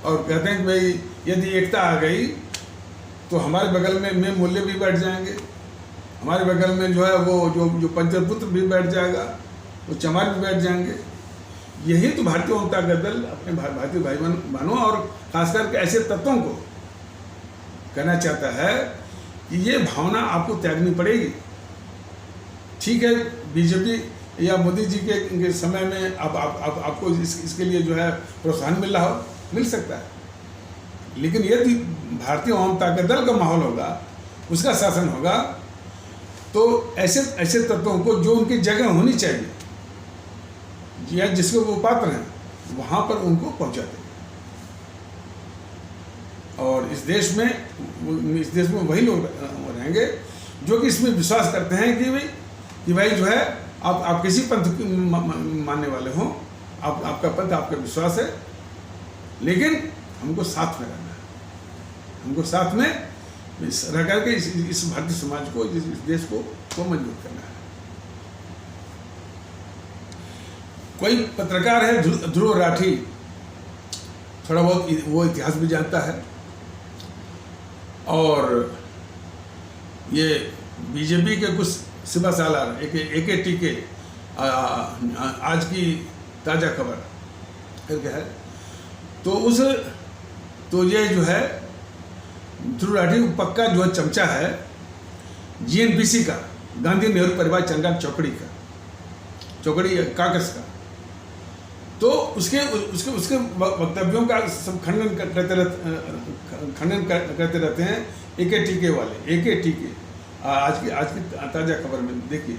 और कहते हैं कि भाई यदि एकता आ गई तो हमारे बगल में मूल्य भी बैठ जाएंगे, हमारे बगल में जो है वो जो पंचपुत्र भी बैठ जाएगा, वो चमार भी बैठ जाएंगे। यही तो भारतीय जनता दल अपने भारतीय भाई बहनों और खासकर के ऐसे तत्वों को कहना चाहता है कि ये भावना आपको त्यागनी पड़ेगी। ठीक है, बीजेपी या मोदी जी के समय में आपको इसके लिए जो है प्रोत्साहन मिल रहा हो, मिल सकता है, लेकिन यदि भारतीय जनता दल का माहौल होगा, उसका शासन होगा, तो ऐसे तत्वों को जो उनकी जगह होनी चाहिए या जिसको वो पात्र हैं, वहाँ पर उनको पहुँचा देंगे। और इस देश में वही लोग रहेंगे जो कि इसमें विश्वास करते हैं कि भाई जो है आप किसी पंथ मानने वाले हों, आपका पंथ, आपका विश्वास है, लेकिन हमको साथ में रहना है, हमको साथ में रह करके इस भारतीय समाज को, इस देश को मजबूत करना है। कोई पत्रकार है ध्रुव राठी, थोड़ा बहुत वो इतिहास भी जानता है, और ये बीजेपी के कुछ सिपा सालार एके टीके आज की ताज़ा खबर करके है, तो ये जो है ध्रुव राठी पक्का जो है चमचा है जीएनपीसी का, गांधी नेहरू परिवार चंद्रकांत चौकड़ी काकस का। तो उसके वक्तव्यों का सब खंडन करते रहते हैं एके टीके वाले। आज की ताज़ा खबर में देखिए,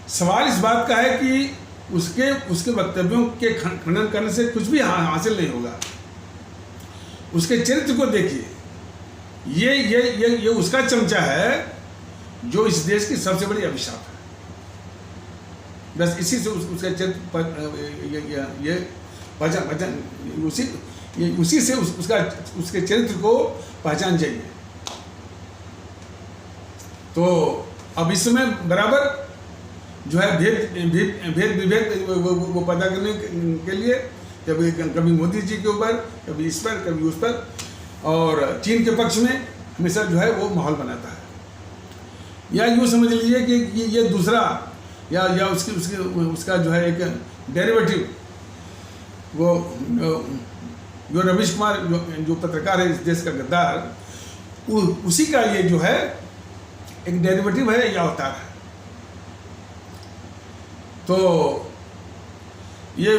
सवाल इस बात का है कि उसके वक्तव्यों के खंडन करने से कुछ भी हासिल नहीं होगा। उसके चरित्र को देखिए, ये उसका चमचा है जो इस देश की सबसे बड़ी अभिशाप है। बस इसी से उसका चरित्र ये पहचान उसी से उसके चरित्र को पहचान जाइए। तो अब इस समय बराबर जो है भेद विभेद वो पैदा करने के लिए कभी मोदी जी के ऊपर, कभी इस पर, कभी उस पर, और चीन के पक्ष में हमेशा जो है वो माहौल बनाता है। या यूँ समझ लीजिए कि ये दूसरा या उसका जो है एक डेरिवेटिव, वो जो रवीश कुमार जो पत्रकार है इस देश का गद्दार, उसी का ये जो है एक डेरिवेटिव है या अवतार है। तो ये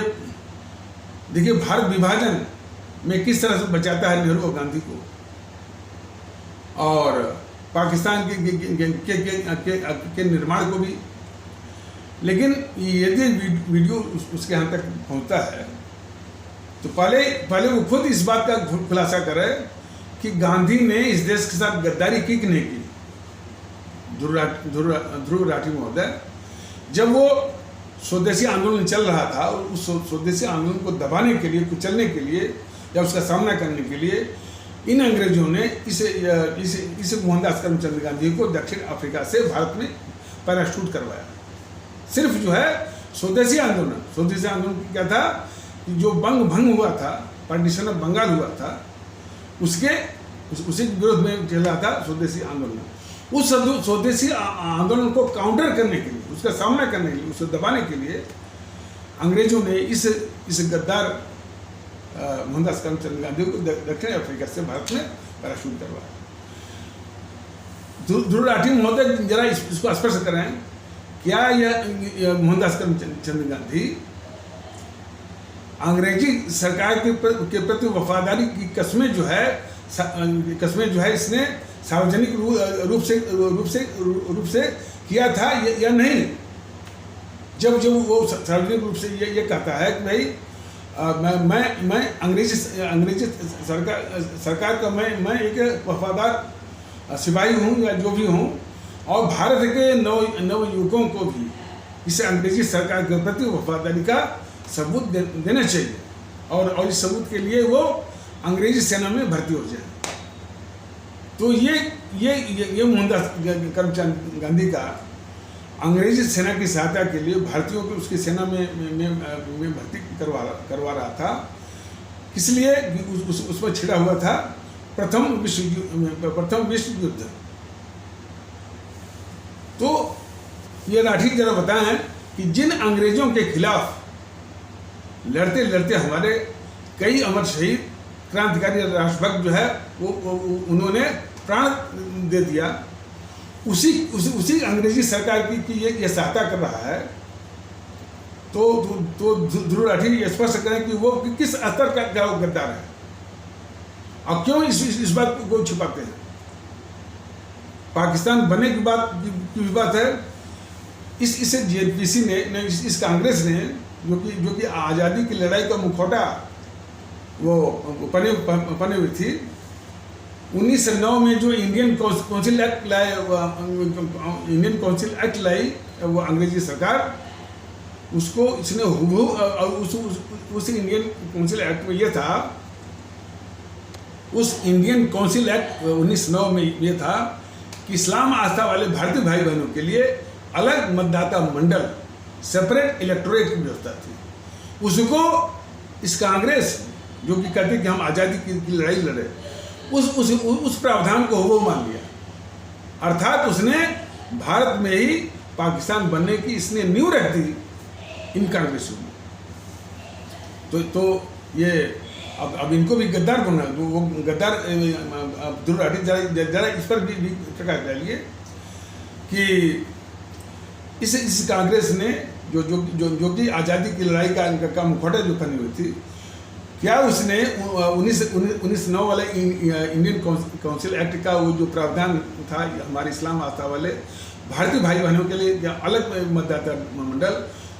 देखिए भारत विभाजन में किस तरह से बचाता है नेहरू और गांधी को, और पाकिस्तान के निर्माण को भी। लेकिन यदि वीडियो उसके यहाँ तक पहुँचता है तो पहले वो खुद इस बात का खुलासा करे कि गांधी ने इस देश के साथ गद्दारी की कि नहीं की। ध्रुव राठी महोदय, जब वो स्वदेशी आंदोलन चल रहा था, उस स्वदेशी आंदोलन को दबाने के लिए, कुचलने के लिए या उसका सामना करने के लिए इन अंग्रेजों ने इस मोहनदास करमचंद गांधी को दक्षिण अफ्रीका से भारत में पैराशूट करवाया। सिर्फ जो है स्वदेशी आंदोलन क्या था कि जो भंग हुआ था, पार्टीशन ऑफ बंगाल हुआ था, उसी के विरोध में चल रहा था स्वदेशी आंदोलन। उस स्वदेशी आंदोलन को काउंटर करने के लिए, उसका सामना करने के लिए, उसे दबाने के लिए अंग्रेजों ने इस गद्दार मोहनदास करमचंद गांधी को दक्षिण अफ्रीका से भारत में पैराशूट करवाया। ध्रुव राठी महोदय जरा इसको स्पष्ट करें, क्या यह मोहनदास करमचंद गांधी अंग्रेजी सरकार के प्रति वफादारी की कस्में जो है इसने सार्वजनिक रूप से किया था या नहीं? जब वो सार्वजनिक रूप से ये कहता है कि भाई मैं अंग्रेजी सरकार का मैं एक वफादार सिपाही हूँ या जो भी हूँ, और भारत के नव युवकों को भी इस अंग्रेजी सरकार के प्रति वफादारी का सबूत देना चाहिए, और इस सबूत के लिए वो अंग्रेजी सेना में भर्ती हो जाए। तो ये मोहनदास करमचंद गांधी का अंग्रेजी सेना की सहायता के लिए भारतीयों को उसकी सेना में भर्ती करवा रहा था। इसलिए उसमें छिड़ा हुआ था प्रथम विश्व युद्ध। तो ये राठी जरा बताएं कि जिन अंग्रेजों के खिलाफ लड़ते लड़ते हमारे कई अमर शहीद क्रांतिकारी राष्ट्रभक्त जो है वो उन्होंने प्राण दे दिया, उसी अंग्रेजी सरकार की ये सहायता कर रहा है। तो ध्रुव राठी ये स्पष्ट करें कि वो किस स्तर का गद्दार है और क्यों इस बात को छुपाते हैं। पाकिस्तान बनने की बात है, इसे जीएनपीसी ने इस कांग्रेस ने जो कि आज़ादी की लड़ाई का मुखौटा वो पने हुई थी। 1909 में जो इंडियन काउंसिल एक्ट लाई वो अंग्रेजी सरकार, उसको इसने उस इंडियन काउंसिल एक्ट में ये था, उस इंडियन काउंसिल एक्ट 1909 में ये था कि इस्लाम आस्था वाले भारतीय भाई बहनों के लिए अलग मतदाता मंडल, सेपरेट इलेक्टोरेट की व्यवस्था थी। उसको इस कांग्रेस जो कि कहती कि हम आज़ादी की लड़ाई लड़े, उस प्रावधान को वो मान लिया। अर्थात उसने भारत में ही पाकिस्तान बनने की इसने नींव रख दी इन कांग्रेसियों में। तो ये अब इनको भी गद्दार बनना, वो गद्दार अब्दुल राठी जरा इस पर भी प्रकाश डालिए कि इस कांग्रेस ने जो कि आज़ादी की लड़ाई का मुखौटा जो पहनी हुई थी, क्या उसने 1909 वाले इंडियन काउंसिल एक्ट का वो जो प्रावधान था हमारे इस्लाम आस्था वाले भारतीय भाई बहनों के लिए अलग मतदाता मंडल,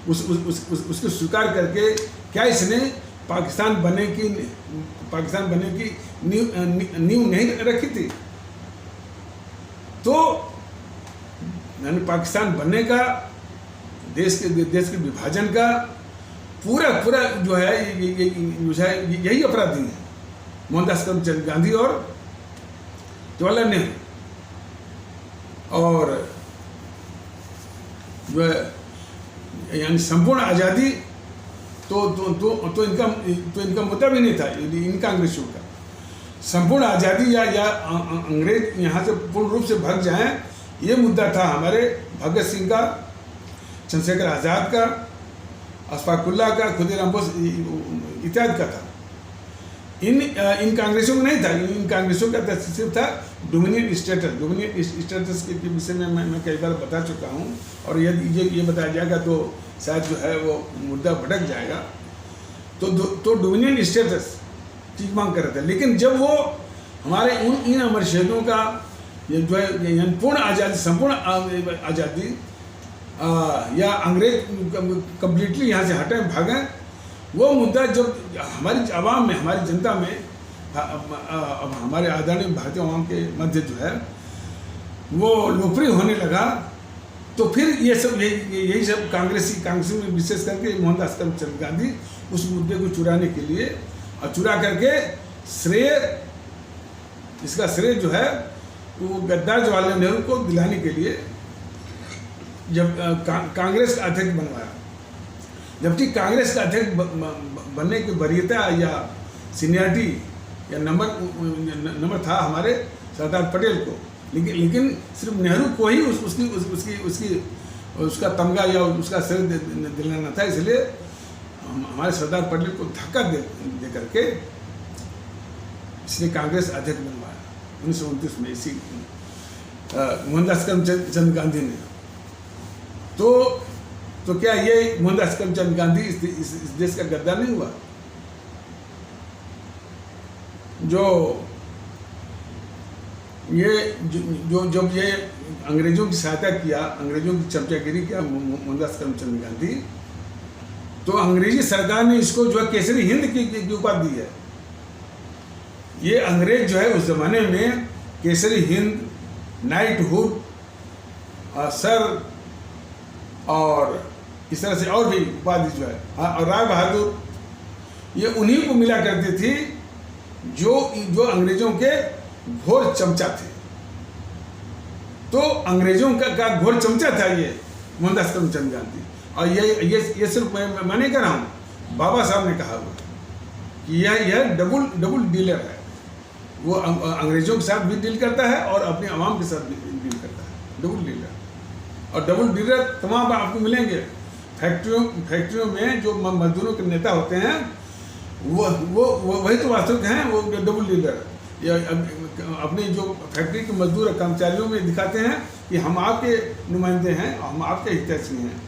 उसको स्वीकार करके क्या इसने पाकिस्तान बनने की नींव नहीं रखी थी? तो यानी पाकिस्तान बनने का, देश के विभाजन का पूरा जो है यही अपराधी है मोहनदास करमचंद गांधी और जवाहरलाल नेहरू। और जो है यानी संपूर्ण आज़ादी तो इनका मुद्दा भी नहीं था इन कांग्रेसियों का। संपूर्ण आज़ादी या अंग्रेज यहाँ से पूर्ण रूप से भाग जाएं, ये मुद्दा था हमारे भगत सिंह का, चंद्रशेखर आज़ाद का, अशफाकुल्लाह का, खुदीराम बोस इत्यादि का था। इन कांग्रेसों में नहीं था। इन कांग्रेसों का सिर्फ था डोमिनियन स्टेटस के विषय में मैं कई बार बता चुका हूँ, और यदि ये बताया जाएगा तो शायद जो है वो मुद्दा भटक जाएगा। तो डोमिनियन स्टेटस की मांग कर रहे थे, लेकिन जब वो हमारे इन अमर शहीदों का ये जो है पूर्ण आज़ादी, संपूर्ण आज़ादी या अंग्रेज कम्प्लीटली यहाँ से हटें, भागें, वो मुद्दा जब हमारी आवाम में, हमारी जनता में, अब हमारे आदरणीय भारतीय आवाम के मध्य जो है वो लोकप्रिय होने लगा, तो फिर यही सब कांग्रेसी में विशेष करके मोहनदास करमचंद गांधी उस मुद्दे को चुराने के लिए और चुरा करके इसका श्रेय जो है वो गद्दार जवाहरलाल नेहरू को दिलाने के लिए जब कांग्रेस का अध्यक्ष बनवाया। जबकि कांग्रेस का अध्यक्ष बनने की वरीयता या सीनियरिटी या नंबर था हमारे सरदार पटेल को, लेकिन सिर्फ नेहरू को ही उसका तमगा या उसका श्रेय दिलाना था। इसलिए हमारे सरदार पटेल को धक्का दे करके इसने कांग्रेस अध्यक्ष बनवाया 1929 में, इसी मोहनदास करमचंद गांधी ने। तो क्या ये मोहनदास करमचंद गांधी इस देश का गद्दार नहीं हुआ? जब ये अंग्रेजों की सहायता किया, अंग्रेजों की चमचागिरी किया मोहनदास करमचंद गांधी, तो अंग्रेजी सरकार ने इसको जो है केसरी हिंद की उपाधि दी है। ये अंग्रेज जो है उस जमाने में केसरी हिंद, नाइटहुड, सर और इस तरह से और भी उपाधि जो है, और राय बहादुर, ये उन्हीं को मिला करती थी जो अंग्रेजों के घोर चमचा थे। तो अंग्रेजों का घोर चमचा था ये मोहनदास करमचंद गांधी। और ये सिर्फ मैं नहीं कह रहा हूँ, बाबा साहब ने कहा हुआ कि यह डबल डीलर है। वो अंग्रेजों के साथ भी डील करता है और अपने आवाम के साथ भी डील करता है, डबल डीलर। और डबल डीलर तमाम आपको मिलेंगे फैक्ट्रियों में जो मजदूरों के नेता होते हैं, वो वही तो वास्तविक हैं, वो डबल डीलर। या अपने जो फैक्ट्री के मजदूर और कर्मचारियों में दिखाते हैं कि हम आपके नुमाइंदे हैं, हम आपके हितैषी हैं,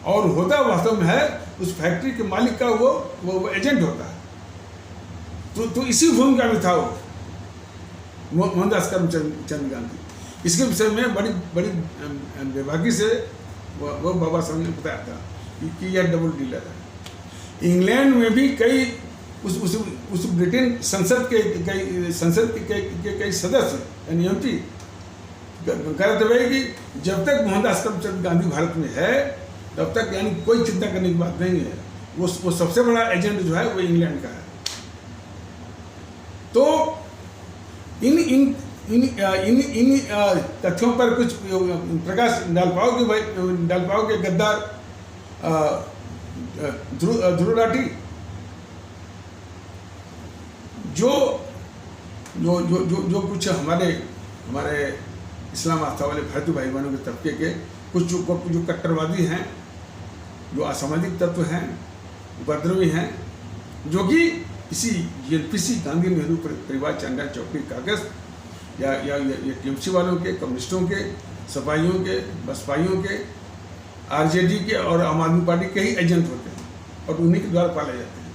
और होता वास्तव में है उस फैक्ट्री के मालिक का वो एजेंट होता है। तो इसी भूमिका में था वो मोहनदास करमचंद गांधी। इसके विषय में बड़ी बेबाकी से वो बाबा साहब ने बताया था कि यह डबल डीलर है। इंग्लैंड में भी कई उस ब्रिटेन संसद के कई सदस्य यानी MP कहते हुए कि जब तक मोहनदास करमचंद गांधी भारत में है तब तक यानी कोई चिंता करने की बात नहीं है। वो सबसे बड़ा एजेंट जो है वो इंग्लैंड का है। तो इन तथ्यों पर कुछ प्रकाश डाल पाओगे गद्दार ध्रुव राठी जो जो जो जो जो कुछ हमारे इस्लाम आस्था वाले भारतीय भाई बहनों के तबके के कुछ जो कट्टरवादी हैं, जो असामाजिक तत्व हैं, उपद्रवी हैं, जो कि इसी जीएनपीसी गांधी नेहरू परिवार चांदा चौकड़ी कागज या टीएमसी वालों के, कम्युनिस्टों के, सपाइयों के, बसपाइयों के, आरजेडी के और आम आदमी पार्टी के ही एजेंट होते हैं और उन्हीं के द्वारा पाले जाते हैं।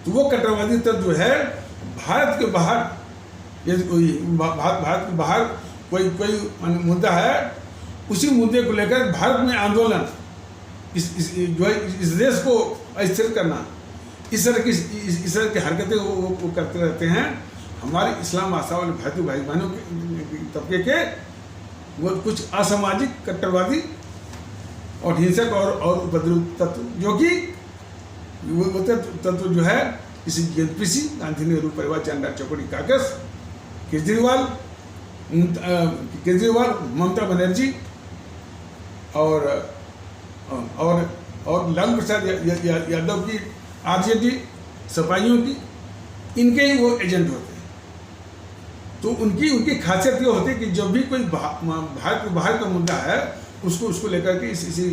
तो वो कट्टरवादी तत्व जो है भारत के बाहर, यदि भारत के बाहर कोई मुद्दा है, उसी मुद्दे को लेकर भारत में आंदोलन, इस देश को अस्थिर करना, इस तरह की हरकतें वो करते रहते हैं। हमारे इस्लाम आस्था वाले भारतीय भाई बहनों के तबके के वो कुछ असामाजिक कट्टरवादी और हिंसक और उपद्रवी तत्व, जो कि वो तत्व जो है इसी जेएनपीसी गांधी नेहरू परिवार चांदा चौकड़ी कागज, केजरीवाल, ममता बनर्जी और लालू प्रसाद यादव की आरजेडी, सपाइयों की, इनके ही वो एजेंट होते हैं। तो उनकी खासियत ये होती है कि जब भी कोई भारत के बाहर का मुद्दा है, उसको लेकर के इसी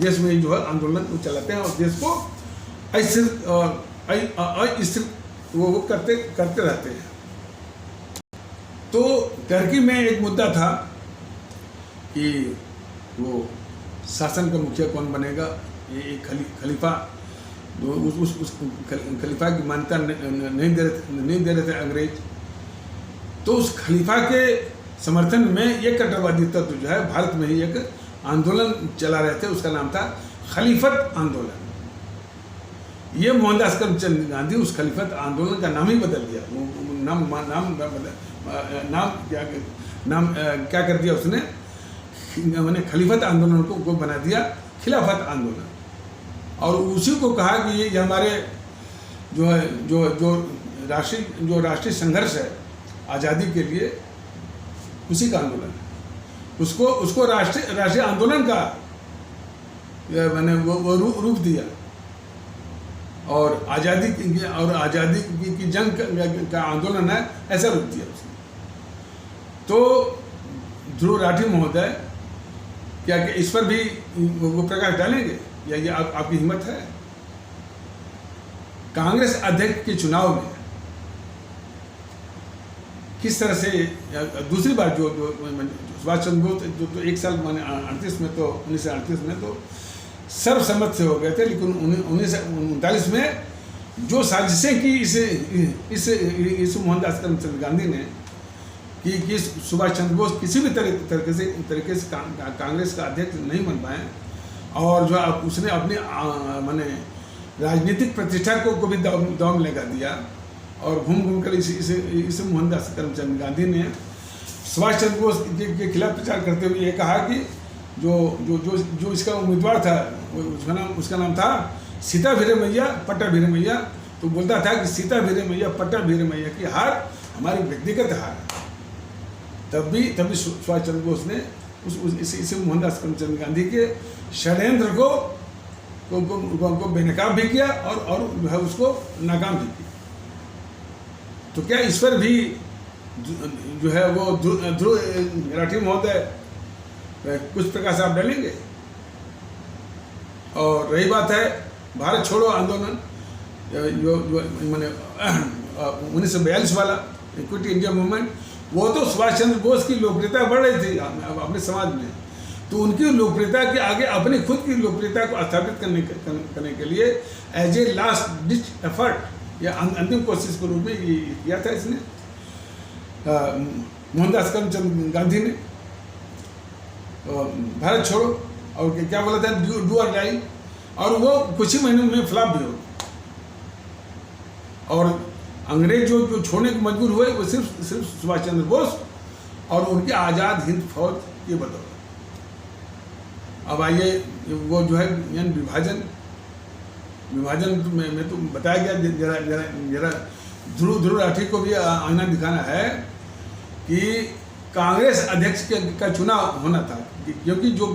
देश में जो है आंदोलन वो चलाते हैं और देश को अस्थिर वो करते रहते हैं। तो टर्की में एक मुद्दा था कि वो शासन का मुखिया कौन बनेगा, ये खलीफा, उस खलीफा की मान्यता नहीं दे रहे थे अंग्रेज। तो उस खलीफा के समर्थन में एक कट्टरवादी तत्व जो है भारत में ही एक आंदोलन चला रहे थे, उसका नाम था खलीफत आंदोलन। ये मोहनदास करमचंद गांधी उस खलीफत आंदोलन का नाम ही बदल दिया। नाम क्या कर दिया उसने, मैंने खलीफत आंदोलन को बना दिया खिलाफत आंदोलन। और उसी को कहा कि ये हमारे जो है जो राष्ट्रीय संघर्ष है आज़ादी के लिए, उसी का आंदोलन है। उसको राष्ट्रीय आंदोलन का मैंने वो रूप दिया और आज़ादी की जंग का आंदोलन है, ऐसा रूप दिया उसने। तो ध्रुव राठी महोदय क्या इस पर भी वो प्रकाश डालेंगे या ये आपकी हिम्मत है? कांग्रेस अध्यक्ष के चुनाव में किस तरह से दूसरी बार जो सुभाष चंद्र बोस जो एक साल माने 1938 में तो सर्वसम्मत से हो गए थे, लेकिन 1939 में जो साजिशें की इस मोहनदास करमचंद गांधी ने कि सुभाष चंद्र बोस किसी भी तरीके से कांग्रेस का अध्यक्ष नहीं बन पाए और जो उसने अपनी माने राजनीतिक प्रतिष्ठा को भी दांव लगा दिया और घूम कर इस मोहनदास करमचंद गांधी ने सुभाष चंद्र बोस के खिलाफ प्रचार करते हुए ये कहा कि जो इसका उम्मीदवार था उसका नाम था सीता भीरे मैया पट्टा भीरे मैया। तो बोलता था कि सीता भीरे मैया पट्टा भीरे मैया की हार हमारी व्यक्तिगत हार है। तभी सुभाष चंद्र बोस ने इस मोहनदास करमचंद गांधी के षड्यंत्र को बेनकाब भी किया और जो है उसको नाकाम भी किया। तो क्या इस पर भी जो है वो ध्रुव राठी महोदय कुछ प्रकाश आप डालेंगे? और रही बात है भारत छोड़ो आंदोलन, जो मैंने 1942 वाला क्विट इंडिया मूवमेंट, वो तो सुभाष चंद्र बोस की लोकप्रियता बढ़ रही थी अपने समाज में। तो उनकी लोकप्रियता के आगे अपनी खुद की लोकप्रियता को स्थापित करने के लिए as a last ditch effort या अंतिम कोशिश के रूप में ये किया था इसने मोहनदास करमचंद गांधी ने भारत छोड़ो और क्या बोला था डू और डाई, और वो कुछ ही महीनों में फ्लॉप भी हो और अंग्रेज जो छोड़ने को मजबूर हुए वो सिर्फ सुभाष चंद्र बोस और उनके आज़ाद हिंद फौज के बदौलत। अब आइए वो जो है यानी विभाजन में तो बताया गया, जरा ध्रुव राठी को भी आईना दिखाना है कि कांग्रेस अध्यक्ष का चुनाव होना था, क्योंकि जो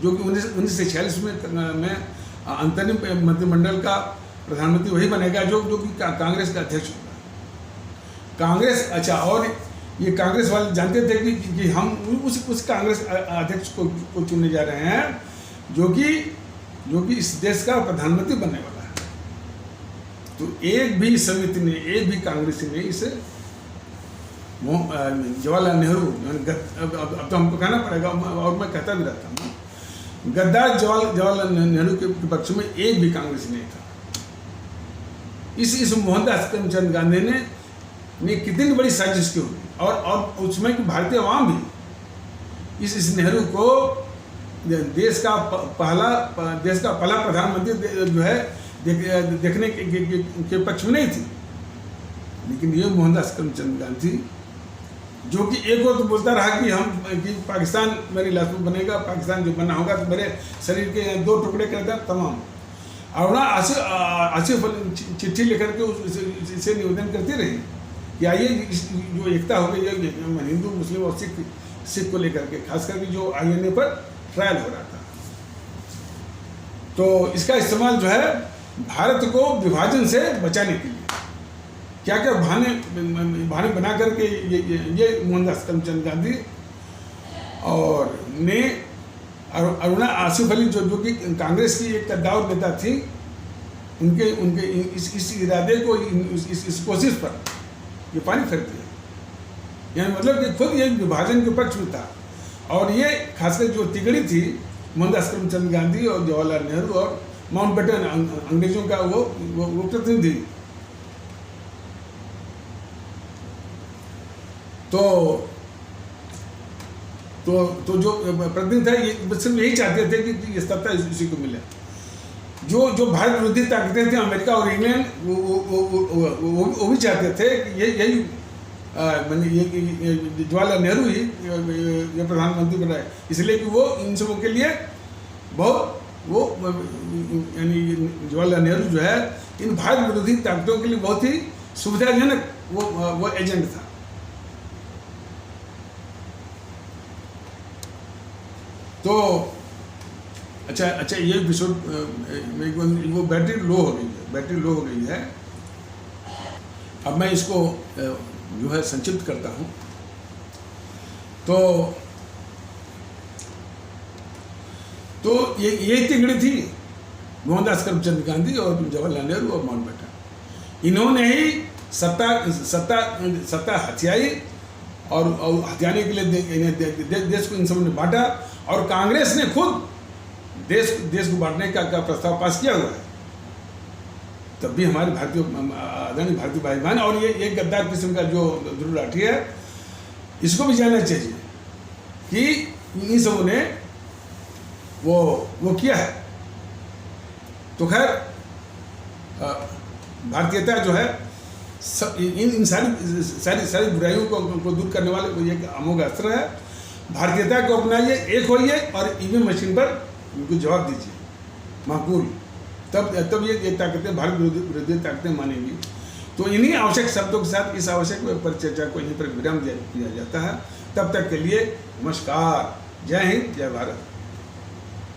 कि 1946 में अंतरिम मंत्रिमंडल का प्रधानमंत्री वही बनेगा जो कि कांग्रेस का अध्यक्ष होगा। कांग्रेस, अच्छा, और ये कांग्रेस वाले जानते थे कि हम उस कांग्रेस अध्यक्ष को चुनने जा रहे हैं जो कि इस देश का प्रधानमंत्री बनने वाला है। तो एक भी समिति ने, एक भी कांग्रेसी ने इसे जवाहरलाल नेहरू, अब तो हमको कहना पड़ेगा और मैं कहता भी रहता हूँ, गद्दार जवाहरलाल नेहरू के पक्ष में एक भी कांग्रेसी नहीं था। इस मोहनदास करमचंद गांधी ने कितनी बड़ी साजिश की होगी, और उसमें कि भारतीय आवाम भी इस नेहरू को देश का पहला प्रधानमंत्री जो है देखने के पक्ष में नहीं थी। लेकिन ये मोहनदास करमचंद गांधी, जो कि एक और तो बोलता रहा कि पाकिस्तान मेरी लाश में बनेगा, पाकिस्तान जो बना होगा तो मेरे शरीर के 2 टुकड़े कर दें तमाम, और ना आसिफ चिट्ठी लेकर के उसे निवेदन करती रही कि आइए जो एकता हो गई है हिंदू, मुस्लिम और सिख को लेकर के, खास करके जो INA पर ट्रायल हो रहा था। तो इसका इस्तेमाल जो है भारत को विभाजन से बचाने के लिए क्या क्या बहाने बना करके ये मोहनदास करमचंद गांधी और ने अरुणा आसिफ अली जो कि कांग्रेस की एक कद्दावर नेता थी, उनके इस इरादे को, इस कोशिश पर ये पानी फेर दिया। यानी मतलब कि खुद ये विभाजन के पक्ष में था, और ये खासकर जो तिगड़ी थी मोहनदास करमचंद गांधी और जवाहरलाल नेहरू और माउंटबेटन, अंग्रेजों का वो प्रतिनिधि। तो जो प्रतिनिधि था ये सिर्फ यही चाहते थे कि ये सत्ता इसी को मिले। जो भारत विरोधी ताकतें थी, अमेरिका और इंग्लैंड, वो भी चाहते थे कि यही जवाहरलाल नेहरू ही ये प्रधानमंत्री बनाए, इसलिए कि वो इन सबों के लिए यानी जवाहरलाल नेहरू जो है इन भारत विरोधी ताकतों के लिए बहुत ही सुविधाजनक वो एजेंट था। तो अच्छा, ये एपिसोड वो बैटरी लो हो गई है। अब मैं इसको जो है संक्षिप्त करता हूँ। तो ये तिगड़ी थी मोहनदास करमचंद गांधी और जवाहरलाल नेहरू और माउंटबेटन। इन्होंने ही सत्ता हथियाई और हथियाने के लिए देश को इन सब ने बांटा, और कांग्रेस ने खुद देश को बांटने का प्रस्ताव पास किया हुआ है। तब भी हमारे आदरणीय भारतीय भाई बहन और ये गद्दार किस्म का जो ध्रुव राठी है, इसको भी जानना चाहिए कि इन सबों ने वो किया है। तो खैर भारतीयता जो है इन सारी बुराइयों को दूर करने वाले वो एक अमोघ अस्त्र है। भारतीयता को अपनाइए, एक होइए और ईवीएम मशीन पर उनको जवाब दीजिए, माकूल। तब ये ताकतें, भारत विरोधी ताकतें मानेंगी। तो इन्हीं आवश्यक शब्दों के साथ इस आवश्यक परिचर्चा को यहीं पर विराम दिया जाता है। तब तक के लिए नमस्कार, जय हिंद, जय भारत।